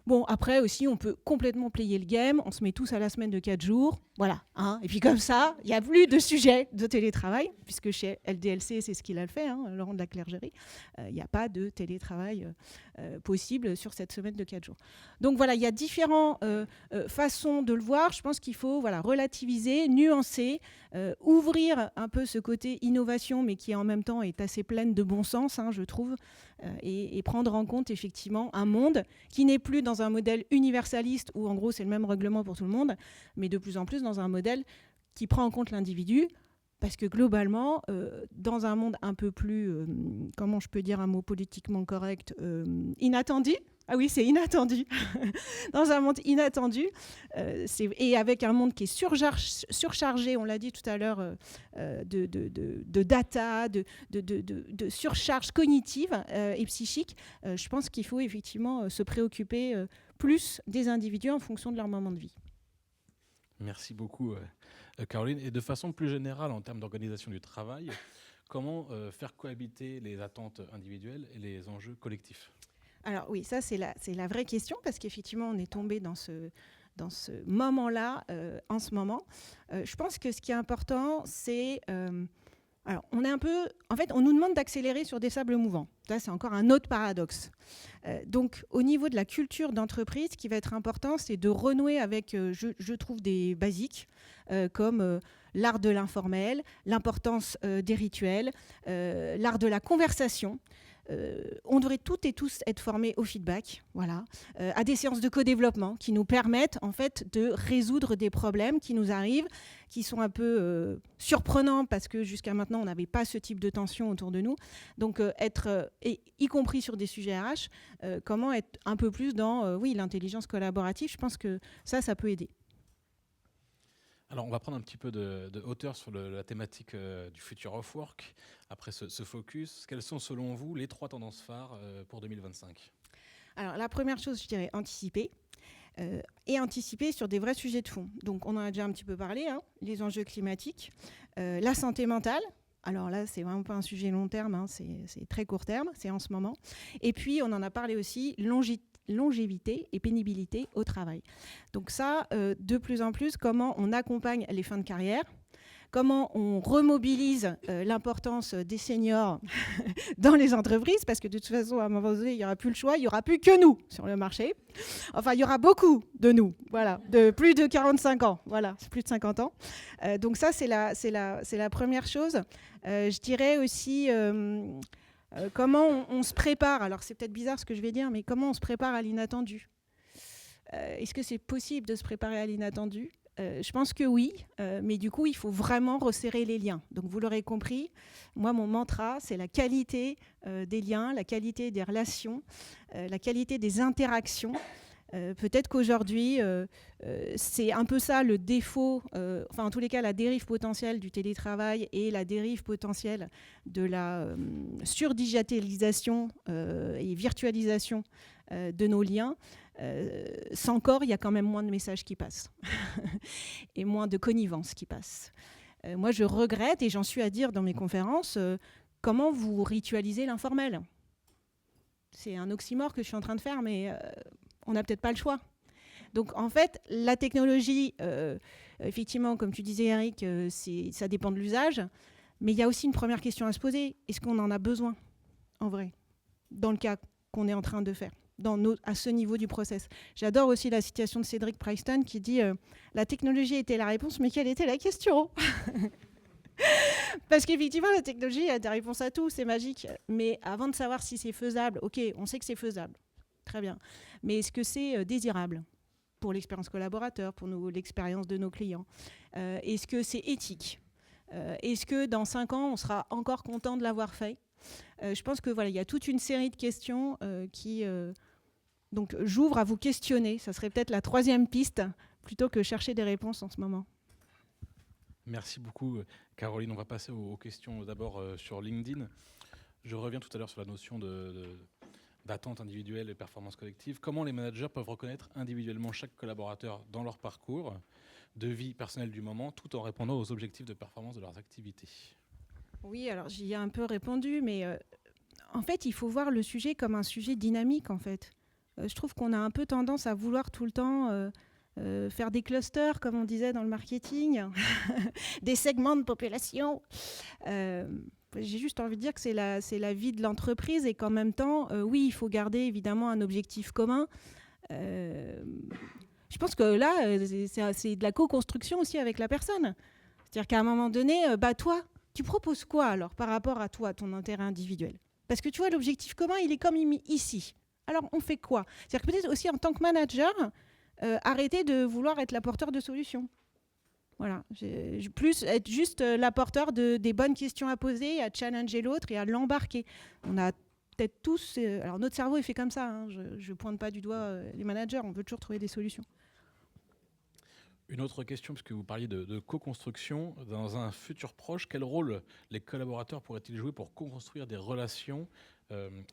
Bon, après aussi, on peut complètement player le game. On se met tous à la semaine de 4 jours. Voilà. Et puis comme ça, il n'y a plus de sujet de télétravail, puisque chez LDLC, c'est ce qu'il a fait, Laurent de la Clergerie. Il n'y a pas de télétravail possible sur cette semaine de 4 jours. Donc voilà, il y a différentes façons de le voir. Je pense qu'il faut relativiser, nuancer, ouvrir un peu ce côté innovation, mais qui en même temps est assez pleine de bon sens, je trouve, et prendre en compte effectivement un monde qui n'est plus dans un modèle universaliste où en gros c'est le même règlement pour tout le monde, mais de plus en plus dans un modèle qui prend en compte l'individu, parce que globalement, dans un monde un peu plus, comment je peux dire un mot politiquement correct, inattendu. Ah oui, c'est inattendu. Dans un monde inattendu, et avec un monde qui est surchargé, on l'a dit tout à l'heure, de data, de surcharge cognitive et psychique, je pense qu'il faut effectivement se préoccuper plus des individus en fonction de leur moment de vie. Merci beaucoup, Caroline. Et de façon plus générale, en termes d'organisation du travail, comment faire cohabiter les attentes individuelles et les enjeux collectifs ? Alors oui, ça c'est la vraie question, parce qu'effectivement on est tombé dans ce moment-là en ce moment. Je pense que ce qui est important, c'est... alors on est un peu... En fait, on nous demande d'accélérer sur des sables mouvants. Là, c'est encore un autre paradoxe. Donc au niveau de la culture d'entreprise, ce qui va être important, c'est de renouer avec, je trouve, des basiques, comme l'art de l'informel, l'importance des rituels, l'art de la conversation. On devrait toutes et tous être formés au feedback, à des séances de co-développement qui nous permettent en fait de résoudre des problèmes qui nous arrivent, qui sont un peu surprenants parce que jusqu'à maintenant on n'avait pas ce type de tension autour de nous. Donc y compris sur des sujets RH, comment être un peu plus dans l'intelligence collaborative. Je pense que ça peut aider. Alors, on va prendre un petit peu de hauteur sur la thématique du Future of Work. Après ce focus, quelles sont selon vous les 3 tendances phares pour 2025 ? Alors, la première chose, je dirais anticiper. Et anticiper sur des vrais sujets de fond. Donc, on en a déjà un petit peu parlé, les enjeux climatiques, la santé mentale. Alors là, c'est vraiment pas un sujet long terme, c'est très court terme, c'est en ce moment. Et puis, on en a parlé aussi, longévité et pénibilité au travail. Donc ça, de plus en plus, comment on accompagne les fins de carrière, comment on remobilise l'importance des seniors dans les entreprises, parce que de toute façon, à un moment donné, il n'y aura plus le choix, il n'y aura plus que nous sur le marché. Enfin, il y aura beaucoup de nous, de plus de 45 ans, c'est plus de 50 ans. Donc ça, c'est la première chose. Je dirais aussi... comment on se prépare, alors c'est peut-être bizarre ce que je vais dire, mais comment on se prépare à l'inattendu ? Est-ce que c'est possible de se préparer à l'inattendu ? Je pense que oui, mais du coup, il faut vraiment resserrer les liens. Donc, vous l'aurez compris, moi, mon mantra, c'est la qualité des liens, la qualité des relations, la qualité des interactions. Peut-être qu'aujourd'hui, c'est un peu ça le défaut, enfin en tous les cas la dérive potentielle du télétravail et la dérive potentielle de la surdigitalisation et virtualisation de nos liens. Sans corps, il y a quand même moins de messages qui passent et moins de connivence qui passe. Moi, je regrette, et j'en suis à dire dans mes conférences, comment vous ritualisez l'informel. C'est un oxymore que je suis en train de faire, mais on n'a peut-être pas le choix. Donc, en fait, la technologie, effectivement, comme tu disais, Eric, ça dépend de l'usage, mais il y a aussi une première question à se poser. Est-ce qu'on en a besoin, en vrai, dans le cas qu'on est en train de faire à ce niveau du process. J'adore aussi la citation de Cédric Preston qui dit la technologie était la réponse, mais quelle était la question? Parce qu'effectivement, la technologie a des réponses à tout, c'est magique. Mais avant de savoir si c'est faisable, ok, on sait que c'est faisable, très bien. Mais est-ce que c'est désirable pour l'expérience collaborateur, pour l'expérience de nos clients? Est-ce que c'est éthique? Est-ce que dans 5 ans, on sera encore content de l'avoir fait? Je pense que voilà, il y a toute une série de questions qui donc j'ouvre à vous questionner. Ça serait peut-être la 3e piste plutôt que chercher des réponses en ce moment. Merci beaucoup, Caroline. On va passer aux questions d'abord sur LinkedIn. Je reviens tout à l'heure sur la notion d'attente individuelle et performance collective. Comment les managers peuvent reconnaître individuellement chaque collaborateur dans leur parcours de vie personnelle du moment, tout en répondant aux objectifs de performance de leurs activités? Oui, alors j'y ai un peu répondu, mais en fait, il faut voir le sujet comme un sujet dynamique, en fait. Je trouve qu'on a un peu tendance à vouloir tout le temps faire des clusters, comme on disait dans le marketing, des segments de population. J'ai juste envie de dire que c'est la vie de l'entreprise et qu'en même temps, oui, il faut garder évidemment un objectif commun. Je pense que là, c'est de la co-construction aussi avec la personne. C'est-à-dire qu'à un moment donné, toi, tu proposes quoi alors par rapport à toi, ton intérêt individuel? Parce que tu vois, l'objectif commun, il est comme ici. Alors, on fait quoi? C'est-à-dire que peut-être aussi en tant que manager, arrêter de vouloir être l'apporteur de solutions. Voilà. Plus être juste l'apporteur des bonnes questions à poser, à challenger l'autre et à l'embarquer. On a peut-être tous... alors, notre cerveau est fait comme ça. Hein, je ne pointe pas du doigt les managers. On veut toujours trouver des solutions. Une autre question, puisque vous parliez de co-construction. Dans un futur proche, quel rôle les collaborateurs pourraient-ils jouer pour co-construire des relations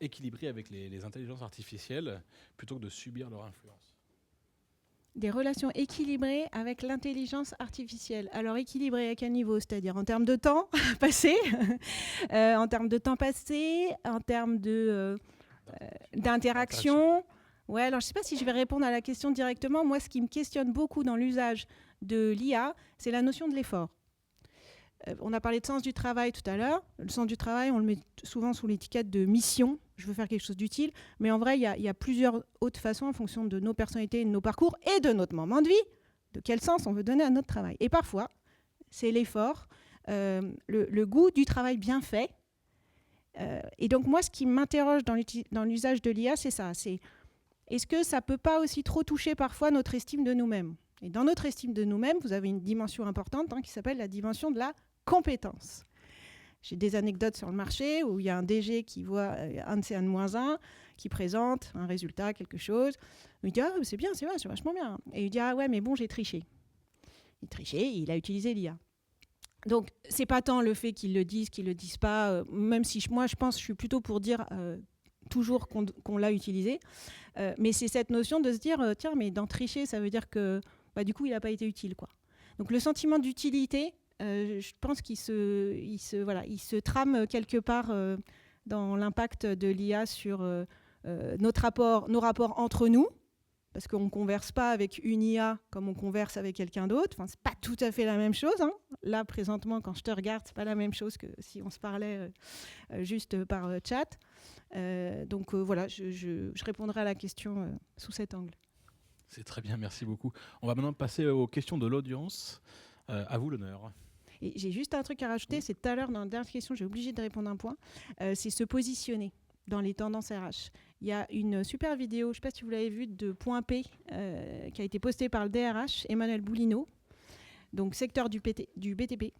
équilibrées avec les intelligences artificielles plutôt que de subir leur influence? Des relations équilibrées avec l'intelligence artificielle. Alors équilibrées à quel niveau? C'est-à-dire en termes de temps passé, en termes de temps passé, en termes d'interaction. Ouais, alors je ne sais pas si je vais répondre à la question directement. Moi, ce qui me questionne beaucoup dans l'usage de l'IA, c'est la notion de l'effort. On a parlé de sens du travail tout à l'heure. Le sens du travail, on le met souvent sous l'étiquette de mission. Je veux faire quelque chose d'utile. Mais en vrai, il y a plusieurs autres façons en fonction de nos personnalités, de nos parcours et de notre moment de vie, de quel sens on veut donner à notre travail. Et parfois, c'est l'effort, le goût du travail bien fait. Et donc moi, ce qui m'interroge dans l'usage de l'IA, c'est ça. Est-ce que ça ne peut pas aussi trop toucher parfois notre estime de nous-mêmes? Et dans notre estime de nous-mêmes, vous avez une dimension importante qui s'appelle la dimension de la compétence. J'ai des anecdotes sur le marché où il y a un DG qui voit un de ses N-1 qui présente un résultat, quelque chose. Il dit « Ah, c'est bien, c'est vachement bien ». Et il dit « Ah ouais, mais bon, j'ai triché ». Il trichait, il a utilisé l'IA. Donc, ce n'est pas tant le fait qu'ils le disent, qu'ils ne le disent pas, même si moi, je suis plutôt pour dire toujours qu'on l'a utilisé. Mais c'est cette notion de se dire « Tiens, mais dans tricher, ça veut dire que du coup, il n'a pas été utile, quoi ». Donc, le sentiment d'utilité, je pense qu'il se trame quelque part dans l'impact de l'IA sur nos rapports entre nous, parce qu'on ne converse pas avec une IA comme on converse avec quelqu'un d'autre. Enfin, ce n'est pas tout à fait la même chose. Hein. Là, présentement, quand je te regarde, ce n'est pas la même chose que si on se parlait juste par chat. Donc voilà, je répondrai à la question sous cet angle. C'est très bien, merci beaucoup. On va maintenant passer aux questions de l'audience. À vous l'honneur. Et j'ai juste un truc à rajouter, c'est tout à l'heure dans la dernière question, j'ai obligé de répondre un point, c'est se positionner dans les tendances RH. Il y a une super vidéo, je ne sais pas si vous l'avez vue, de Point P, qui a été postée par le DRH, Emmanuel Boulineau, donc secteur du BTP,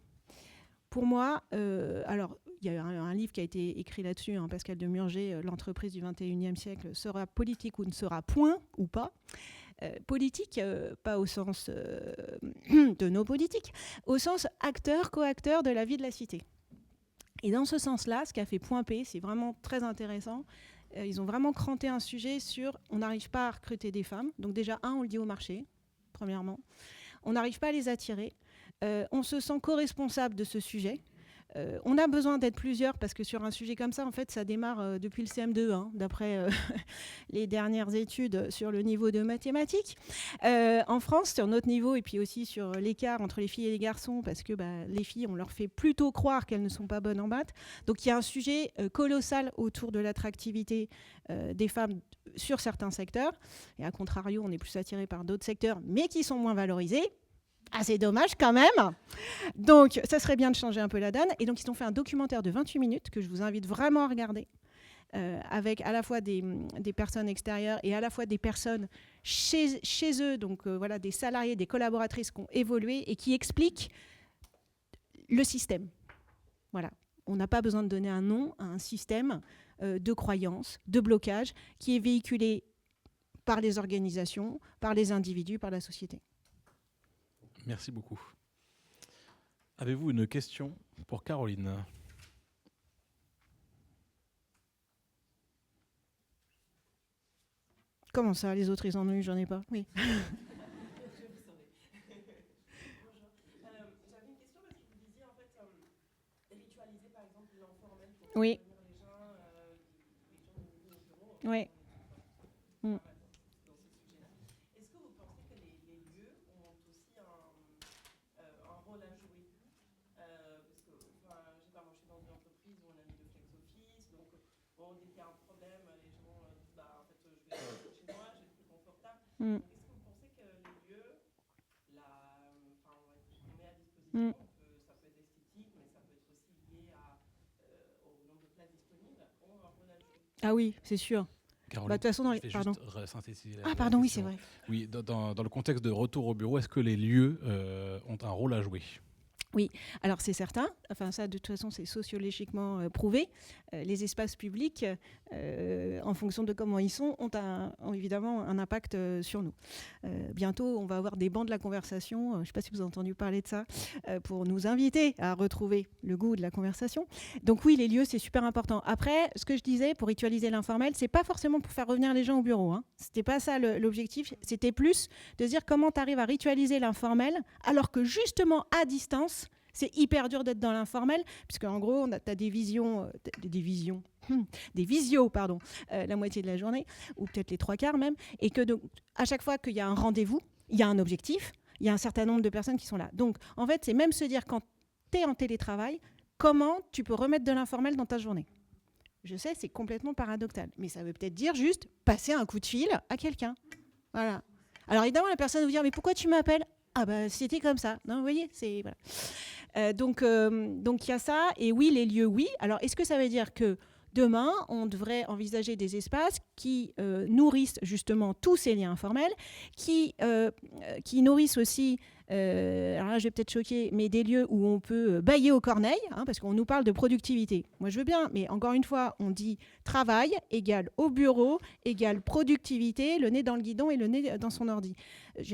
pour moi, alors il y a un livre qui a été écrit là-dessus, hein, Pascal Demurger, l'entreprise du 21e siècle sera politique ou ne sera point ou pas. Politique, pas au sens de nos politiques, au sens acteur, co-acteur de la vie de la cité. Et dans ce sens-là, ce qu'a fait Point P, c'est vraiment très intéressant. Ils ont vraiment cranté un sujet sur on n'arrive pas à recruter des femmes. Donc déjà, on le dit au marché, premièrement. On n'arrive pas à les attirer. On se sent co-responsable de ce sujet. On a besoin d'être plusieurs parce que sur un sujet comme ça, en fait, ça démarre depuis le CM2, hein, d'après les dernières études sur le niveau de mathématiques. En France, sur notre niveau, et puis aussi sur l'écart entre les filles et les garçons, parce que les filles, on leur fait plutôt croire qu'elles ne sont pas bonnes en maths. Donc il y a un sujet colossal autour de l'attractivité des femmes sur certains secteurs. Et à contrario, on est plus attiré par d'autres secteurs, mais qui sont moins valorisés. Ah, c'est dommage quand même. Donc, ça serait bien de changer un peu la donne. Et donc, ils ont fait un documentaire de 28 minutes que je vous invite vraiment à regarder, avec à la fois des personnes extérieures et à la fois des personnes chez eux, donc voilà, des salariés, des collaboratrices qui ont évolué et qui expliquent le système. Voilà. On n'a pas besoin de donner un nom à un système de croyance, de blocage, qui est véhiculé par les organisations, par les individus, par la société. Merci beaucoup. Avez-vous une question pour Caroline ? Comment ça, les autres, ils en ont eu, j'en ai pas. Oui. J'avais une question parce que vous disiez en fait ritualiser par exemple l'informel pour oui. les gens au bureau. Oui. Mm. Est-ce que vous pensez que les lieux ont aussi un rôle à jouer parce que je sais pas, moi je suis dans une entreprise où on a mis le flex office, donc bon, dès qu'il y a un problème, les gens disent en fait je vais rester chez moi, je vais être plus confortable. Mm. Donc, est-ce que vous pensez que les lieux, on met à disposition, ça peut être esthétique, mais ça peut être aussi lié au nombre de places disponibles, ont un rôle à jouer? Ah oui, c'est sûr. Caroline, de toute façon, pardon. Juste synthétiser la pardon, oui, c'est vrai. Oui, dans le contexte de retour au bureau, est-ce que les lieux ont un rôle à jouer ? Oui, alors c'est certain, enfin ça de toute façon c'est sociologiquement prouvé, les espaces publics, en fonction de comment ils sont, ont évidemment un impact sur nous. Bientôt on va avoir des bancs de la conversation, je ne sais pas si vous avez entendu parler de ça, pour nous inviter à retrouver le goût de la conversation. Donc oui, les lieux c'est super important. Après, ce que je disais, pour ritualiser l'informel, c'est pas forcément pour faire revenir les gens au bureau, hein. C'était pas ça l'objectif, c'était plus de dire comment tu arrives à ritualiser l'informel alors que justement à distance, c'est hyper dur d'être dans l'informel, puisque en gros, tu as des visios, la moitié de la journée, ou peut-être les 3/4 même, et que donc, à chaque fois qu'il y a un rendez-vous, il y a un objectif, il y a un certain nombre de personnes qui sont là. Donc, en fait, c'est même se dire, quand tu es en télétravail, comment tu peux remettre de l'informel dans ta journée. Je sais, c'est complètement paradoxal, mais ça veut peut-être dire juste passer un coup de fil à quelqu'un. Voilà. Alors évidemment, la personne va vous dire, mais pourquoi tu m'appelles ? Ah bah c'était comme ça. Non, vous voyez, c'est voilà. Donc il y a ça. Et oui, les lieux, oui. Alors est-ce que ça veut dire que demain, on devrait envisager des espaces qui nourrissent justement tous ces liens informels, qui nourrissent aussi, alors là je vais peut-être choquer, mais des lieux où on peut bâiller aux corneilles, hein, parce qu'on nous parle de productivité. Moi je veux bien, mais encore une fois, on dit travail égale au bureau, égale productivité, le nez dans le guidon et le nez dans son ordi.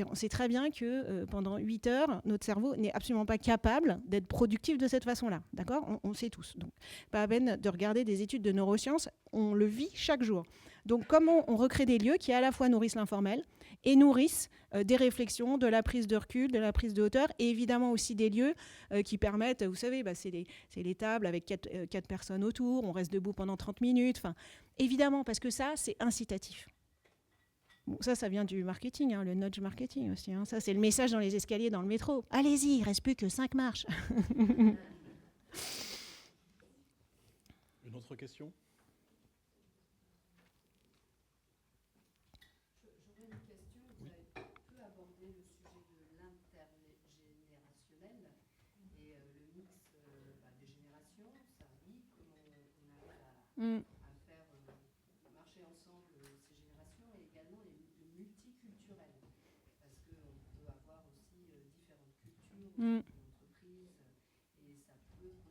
On sait très bien que pendant 8 heures, notre cerveau n'est absolument pas capable d'être productif de cette façon-là. D'accord ? On le sait tous. Donc, pas à peine de regarder des études de neurosciences, on le vit chaque jour. Donc, comment on recrée des lieux qui à la fois nourrissent l'informel et nourrissent des réflexions, de la prise de recul, de la prise de hauteur, et évidemment aussi des lieux qui permettent, vous savez, c'est les tables avec 4 personnes autour, on reste debout pendant 30 minutes. Enfin, évidemment, parce que ça, c'est incitatif. Bon, ça vient du marketing, hein, le nudge marketing aussi. Hein. Ça, c'est le message dans les escaliers, dans le métro. Allez-y, il ne reste plus que 5 marches. Une autre question ? J'aurais une question. Vous avez peu abordé le sujet de l'intergénérationnel et le mix des générations. Ça dit comment on arrive à faire marcher ensemble ces générations et également le multiculturel. Parce qu'on peut avoir aussi différentes cultures dans une entreprise et ça peut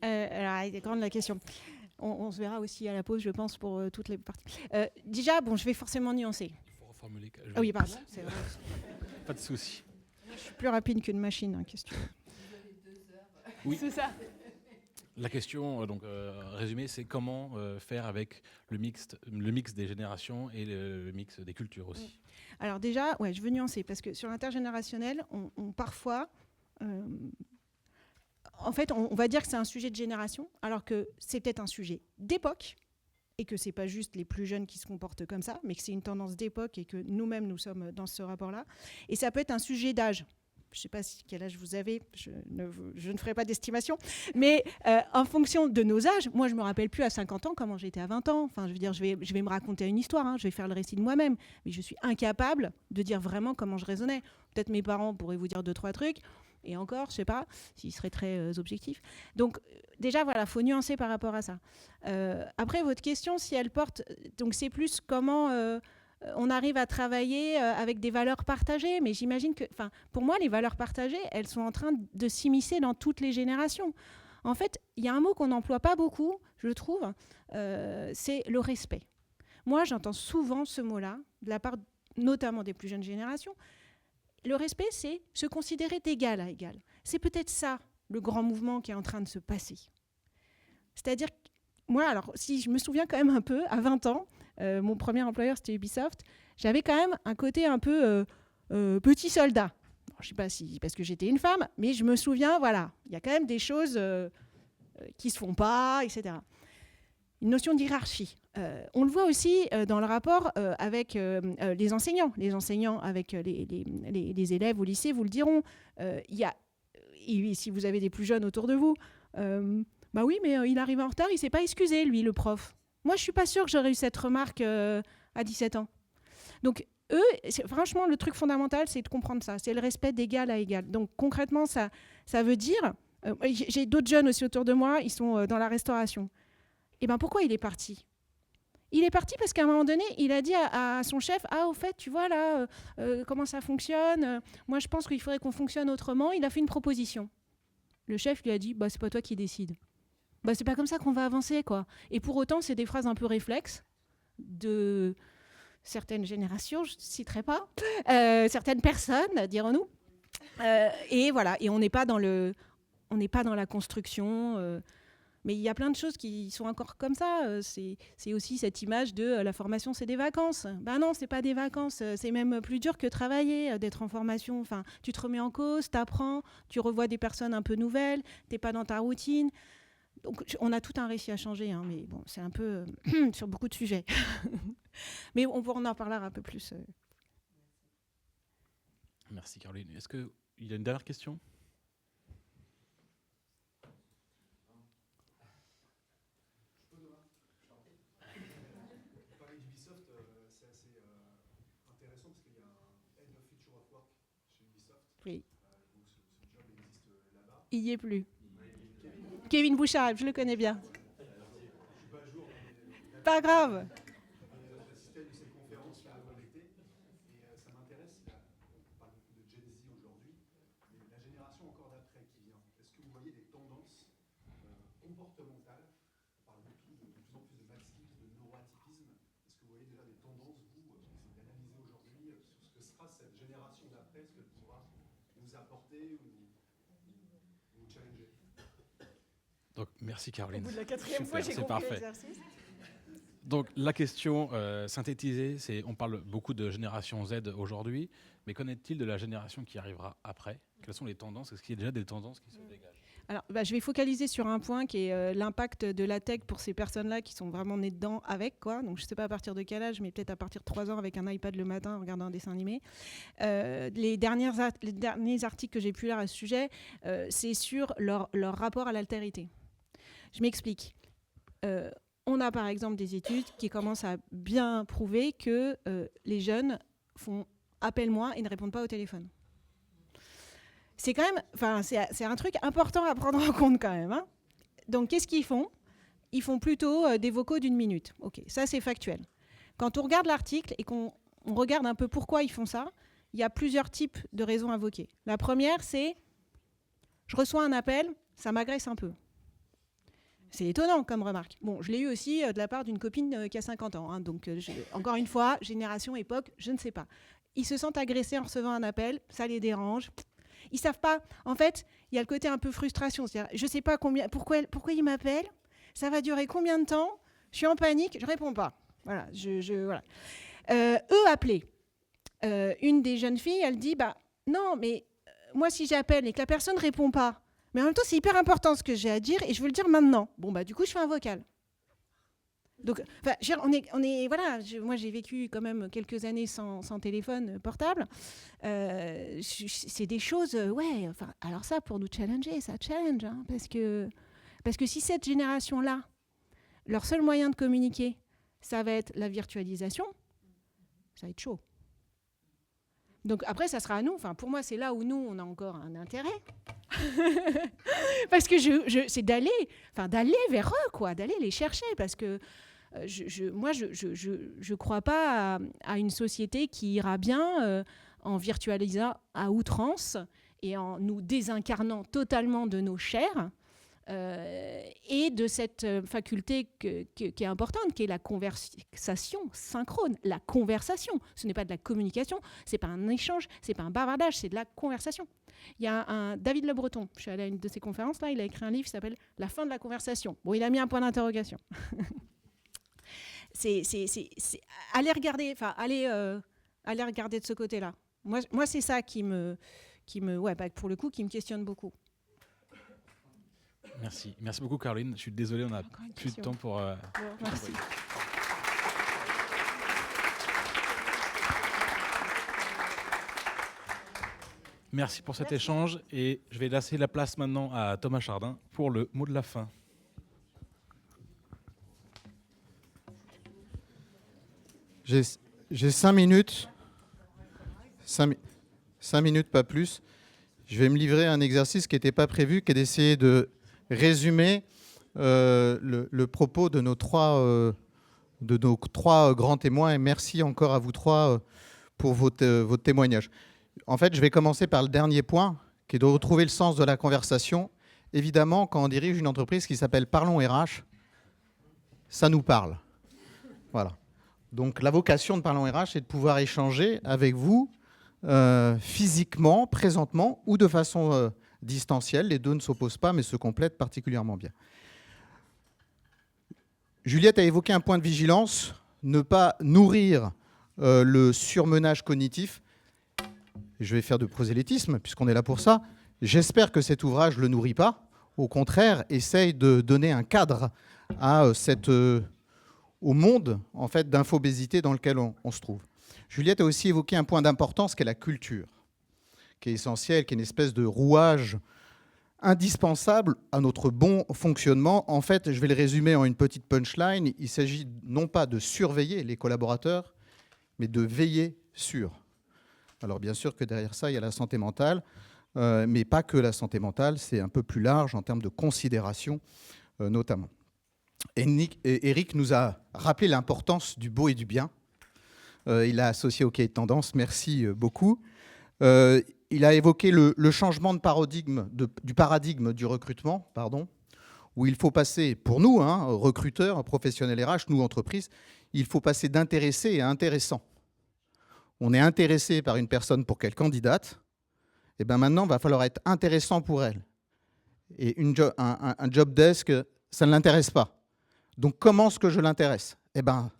Alors, elle est grande la question. On se verra aussi à la pause, je pense, pour toutes les parties. Déjà, je vais forcément nuancer. Il faut reformuler. Ah oui, pardon. C'est vrai. Pas de souci. Je suis plus rapide qu'une machine, hein, question. Oui. C'est ça. La question, résumée, c'est comment faire avec le mix des générations et le mix des cultures aussi. Alors déjà, je veux nuancer, parce que sur l'intergénérationnel, on parfois... en fait, on va dire que c'est un sujet de génération, alors que c'est peut-être un sujet d'époque, et que c'est pas juste les plus jeunes qui se comportent comme ça, mais que c'est une tendance d'époque et que nous-mêmes, nous sommes dans ce rapport-là. Et ça peut être un sujet d'âge. Je ne sais pas quel âge vous avez, je ne ferai pas d'estimation, mais en fonction de nos âges, moi je ne me rappelle plus à 50 ans comment j'étais à 20 ans. Enfin, je veux dire, je vais me raconter une histoire, hein, je vais faire le récit de moi-même, mais je suis incapable de dire vraiment comment je raisonnais. Peut-être mes parents pourraient vous dire 2-3 trucs, et encore, je ne sais pas, s'ils seraient très objectifs. Donc déjà, voilà, il faut nuancer par rapport à ça. Après, votre question, si elle porte... Donc c'est plus comment... on arrive à travailler avec des valeurs partagées, mais j'imagine que, pour moi, les valeurs partagées, elles sont en train de s'immiscer dans toutes les générations. En fait, il y a un mot qu'on n'emploie pas beaucoup, je trouve, c'est le respect. Moi, j'entends souvent ce mot-là, de la part notamment des plus jeunes générations. Le respect, c'est se considérer d'égal à égal. C'est peut-être ça, le grand mouvement qui est en train de se passer. C'est-à-dire, moi, alors, si je me souviens quand même un peu, à 20 ans, mon premier employeur, c'était Ubisoft, j'avais quand même un côté un peu petit soldat. Alors, je ne sais pas si parce que j'étais une femme, mais je me souviens, voilà, il y a quand même des choses qui ne se font pas, etc. Une notion d'hierarchie. On le voit aussi dans le rapport avec les enseignants. Les enseignants avec les élèves au lycée vous le diront. Si vous avez des plus jeunes autour de vous, bah oui, mais il arrive en retard, il ne s'est pas excusé, lui, le prof. Moi, je ne suis pas sûre que j'aurais eu cette remarque à 17 ans. Donc, franchement, le truc fondamental, c'est de comprendre ça. C'est le respect d'égal à égal. Donc, concrètement, ça veut dire... j'ai d'autres jeunes aussi autour de moi, ils sont dans la restauration. Et bien, pourquoi il est parti ? Il est parti parce qu'à un moment donné, il a dit à son chef, « Ah, au fait, tu vois, là, comment ça fonctionne ? Moi, je pense qu'il faudrait qu'on fonctionne autrement. » Il a fait une proposition. Le chef lui a dit, « Bah, c'est pas toi qui décides. » Bah, c'est pas comme ça qu'on va avancer, quoi. Et pour autant, c'est des phrases un peu réflexes de certaines générations, je ne citerai pas, certaines personnes, dirons-nous. Et voilà, et on n'est pas dans la construction. Mais il y a plein de choses qui sont encore comme ça. C'est aussi cette image de la formation, c'est des vacances. Ben non, c'est pas des vacances. C'est même plus dur que travailler, d'être en formation. Enfin, tu te remets en cause, tu apprends, tu revois des personnes un peu nouvelles, tu n'es pas dans ta routine. Donc, on a tout un récit à changer, hein, mais bon, c'est un peu sur beaucoup de sujets. Mais on en parlera un peu plus. Merci Caroline. Est-ce qu'il y a une dernière question ? Oui. Il n'y est plus. Kevin Bouchard, je le connais bien. Pas grave. Donc, merci Caroline. Au bout de la 4e fois, j'ai compris l'exercice. Donc la question synthétisée, c'est on parle beaucoup de génération Z aujourd'hui, mais qu'en est-il de la génération qui arrivera après ? Quelles sont les tendances ? Est-ce qu'il y a déjà des tendances qui se dégagent ? Alors, je vais focaliser sur un point qui est l'impact de la tech pour ces personnes-là qui sont vraiment nées dedans avec, quoi. Donc, je ne sais pas à partir de quel âge, mais peut-être à partir de 3 ans avec un iPad le matin en regardant un dessin animé. Les derniers articles que j'ai pu lire à ce sujet, c'est sur leur rapport à l'altérité. Je m'explique. On a par exemple des études qui commencent à bien prouver que les jeunes font appel moins et ne répondent pas au téléphone. C'est quand même, c'est un truc important à prendre en compte quand même. Hein. Donc, qu'est-ce qu'ils font ? Ils font plutôt des vocaux d'1 minute. Ok, ça c'est factuel. Quand on regarde l'article et qu'on regarde un peu pourquoi ils font ça, il y a plusieurs types de raisons invoquées. La première, c'est je reçois un appel, ça m'agresse un peu. C'est étonnant comme remarque. Bon, je l'ai eu aussi de la part d'une copine qui a 50 ans. Hein, donc, encore une fois, génération, époque, je ne sais pas. Ils se sentent agressés en recevant un appel, ça les dérange. Ils ne savent pas. En fait, il y a le côté un peu frustration. C'est-à-dire, je ne sais pas pourquoi ils m'appellent, ça va durer combien de temps, je suis en panique, je ne réponds pas. Voilà. Voilà. Eux appelaient. Une des jeunes filles, elle dit, non, mais moi, si j'appelle et que la personne ne répond pas, mais en même temps, c'est hyper important ce que j'ai à dire et je veux le dire maintenant. Bon, du coup, je fais un vocal. Donc, moi, j'ai vécu quand même quelques années sans téléphone portable. C'est des choses, alors ça, pour nous challenger, ça challenge. Hein, parce que si cette génération-là, leur seul moyen de communiquer, ça va être la virtualisation, ça va être chaud. Donc après, ça sera à nous. Enfin, pour moi, c'est là où nous, on a encore un intérêt. Parce que c'est d'aller vers eux, quoi, d'aller les chercher. Parce que moi, je crois pas à une société qui ira bien en virtualisant à outrance et en nous désincarnant totalement de nos chairs. Et de cette faculté qui est importante, qui est la conversation synchrone, la conversation. Ce n'est pas de la communication, ce n'est pas un échange, ce n'est pas un bavardage, c'est de la conversation. Il y a un David Le Breton, je suis allée à une de ses conférences, là, il a écrit un livre qui s'appelle « La fin de la conversation ». Bon, il a mis un point d'interrogation. Allez regarder de ce côté-là. Moi c'est ça qui me pour le coup, qui me questionne beaucoup. Merci. Merci beaucoup, Caroline. Je suis désolé, on n'a plus de temps pour... Merci. Merci pour cet échange et je vais laisser la place maintenant à Thomas Chardin pour le mot de la fin. J'ai 5 minutes. 5 minutes, pas plus. Je vais me livrer à un exercice qui n'était pas prévu, qui est d'essayer de résumer le propos de nos trois grands témoins. Et merci encore à vous trois pour votre témoignage. En fait, je vais commencer par le dernier point, qui est de retrouver le sens de la conversation. Évidemment, quand on dirige une entreprise qui s'appelle Parlons RH, ça nous parle. Voilà. Donc la vocation de Parlons RH, c'est de pouvoir échanger avec vous physiquement, présentement, ou de façon distancielle. Les deux ne s'opposent pas, mais se complètent particulièrement bien. Juliette a évoqué un point de vigilance, ne pas nourrir le surmenage cognitif. Je vais faire de prosélytisme, puisqu'on est là pour ça. J'espère que cet ouvrage ne le nourrit pas. Au contraire, essaye de donner un cadre à au monde en fait, d'infobésité dans lequel on se trouve. Juliette a aussi évoqué un point d'importance qui est la culture, qui est essentielle, qui est une espèce de rouage indispensable à notre bon fonctionnement. En fait, je vais le résumer en une petite punchline. Il s'agit non pas de surveiller les collaborateurs, mais de veiller sur. Alors bien sûr que derrière ça, il y a la santé mentale, mais pas que la santé mentale, c'est un peu plus large en termes de considération notamment. Eric nous a rappelé l'importance du beau et du bien. Il l'a associé au cahier de tendance, merci beaucoup. Il a évoqué le changement de paradigme, du paradigme du recrutement, où il faut passer, pour nous, recruteurs, professionnels RH, nous, entreprises, il faut passer d'intéressé à intéressant. On est intéressé par une personne pour qu'elle candidate, et bien maintenant, il va falloir être intéressant pour elle. Et un job desk, ça ne l'intéresse pas. Donc, comment est-ce que je l'intéresse ? Eh bien,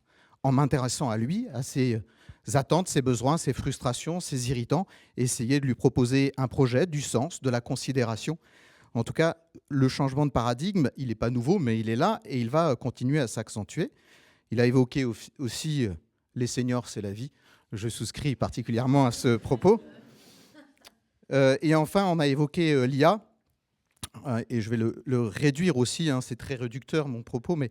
en m'intéressant à lui, à ses attentes, ses besoins, ses frustrations, ses irritants, essayer de lui proposer un projet, du sens, de la considération. En tout cas, le changement de paradigme, il n'est pas nouveau, mais il est là et il va continuer à s'accentuer. Il a évoqué aussi les seniors, c'est la vie. Je souscris particulièrement à ce propos. Et enfin, on a évoqué l'IA. Et je vais le réduire aussi, c'est très réducteur mon propos, mais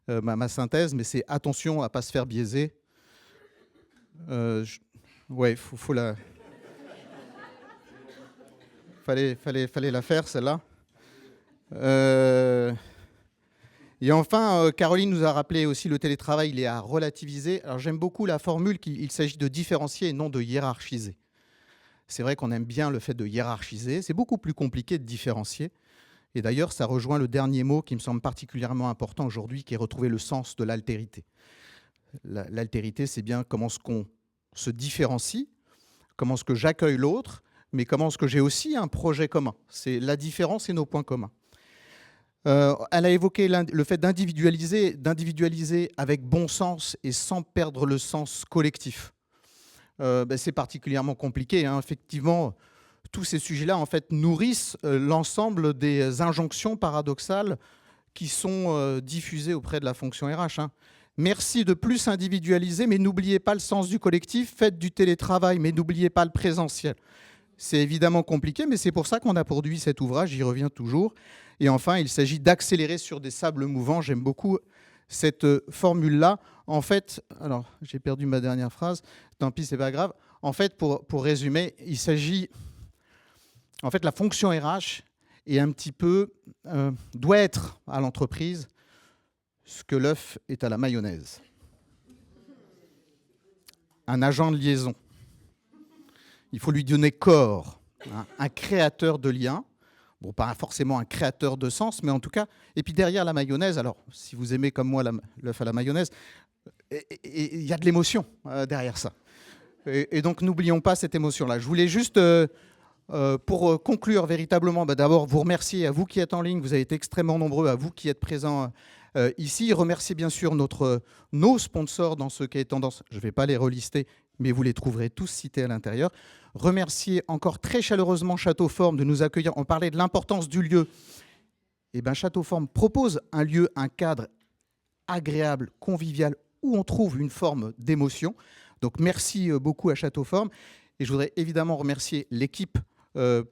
ma synthèse, mais c'est attention à ne pas se faire biaiser. Ouais, faut la... Fallait la faire, celle-là. Et enfin, Caroline nous a rappelé aussi le télétravail, il est à relativiser. Alors j'aime beaucoup la formule qu'il s'agit de différencier et non de hiérarchiser. C'est vrai qu'on aime bien le fait de hiérarchiser. C'est beaucoup plus compliqué de différencier. Et d'ailleurs, ça rejoint le dernier mot qui me semble particulièrement important aujourd'hui, qui est retrouver le sens de l'altérité. L'altérité, c'est bien comment est-ce qu'on se différencie, comment est-ce que j'accueille l'autre, mais comment est-ce que j'ai aussi un projet commun. C'est la différence et nos points communs. Elle a évoqué le fait d'individualiser avec bon sens et sans perdre le sens collectif. C'est particulièrement compliqué. Effectivement, tous ces sujets-là en fait, nourrissent l'ensemble des injonctions paradoxales qui sont diffusées auprès de la fonction RH. Merci de plus individualiser, mais n'oubliez pas le sens du collectif. Faites du télétravail, mais n'oubliez pas le présentiel. C'est évidemment compliqué, mais c'est pour ça qu'on a produit cet ouvrage, j'y reviens toujours. Et enfin, il s'agit d'accélérer sur des sables mouvants. J'aime beaucoup cette formule-là. En fait, alors j'ai perdu ma dernière phrase, tant pis, c'est pas grave. En fait, pour résumer, il s'agit... En fait, la fonction RH est un petit peu... doit être à l'entreprise ce que l'œuf est à la mayonnaise. Un agent de liaison. Il faut lui donner corps, un créateur de liens. Bon, pas forcément un créateur de sens, mais en tout cas... Et puis derrière la mayonnaise, alors, si vous aimez comme moi l'œuf à la mayonnaise, il y a de l'émotion derrière ça. Et donc, n'oublions pas cette émotion-là. Je voulais juste, pour conclure véritablement, d'abord vous remercier à vous qui êtes en ligne. Vous avez été extrêmement nombreux, à vous qui êtes présents ici. Remercier bien sûr nos sponsors dans ce cahier de tendance. Je ne vais pas les relister, mais vous les trouverez tous cités à l'intérieur. Remercier encore très chaleureusement Château Forme de nous accueillir. On parlait de l'importance du lieu. Eh bien, Château Forme propose un lieu, un cadre agréable, convivial, où on trouve une forme d'émotion. Donc, merci beaucoup à Château Forme. Et je voudrais évidemment remercier l'équipe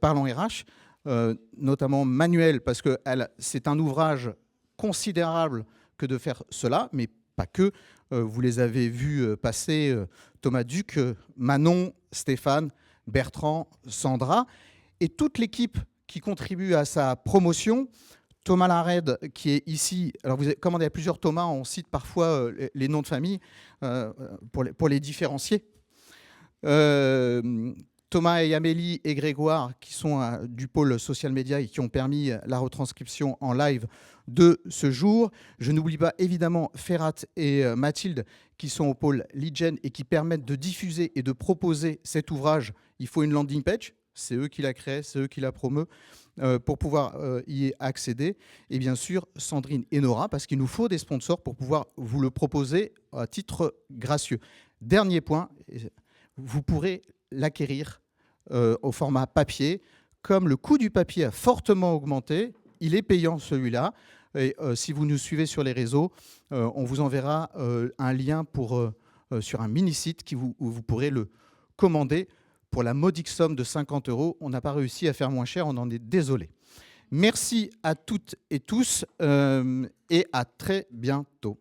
Parlons RH, notamment Manuel, parce que c'est un ouvrage considérable que de faire cela, mais pas que. Vous les avez vus passer, Thomas Duc, Manon, Stéphane, Bertrand, Sandra, et toute l'équipe qui contribue à sa promotion. Thomas Larède, qui est ici. Alors, vous avez commandé à plusieurs Thomas, on cite parfois les noms de famille pour les différencier. Thomas et Amélie et Grégoire, qui sont du pôle social media et qui ont permis la retranscription en live de ce jour. Je n'oublie pas évidemment Ferrat et Mathilde, qui sont au pôle lead gen et qui permettent de diffuser et de proposer cet ouvrage. Il faut une landing page, c'est eux qui la créent, c'est eux qui la promeuvent, pour pouvoir y accéder. Et bien sûr, Sandrine et Nora, parce qu'il nous faut des sponsors pour pouvoir vous le proposer à titre gracieux. Dernier point, vous pourrez l'acquérir au format papier. Comme le coût du papier a fortement augmenté, il est payant celui-là. Et si vous nous suivez sur les réseaux, on vous enverra un lien sur un mini-site où vous pourrez le commander pour la modique somme de 50 €. On n'a pas réussi à faire moins cher, on en est désolé. Merci à toutes et tous et à très bientôt.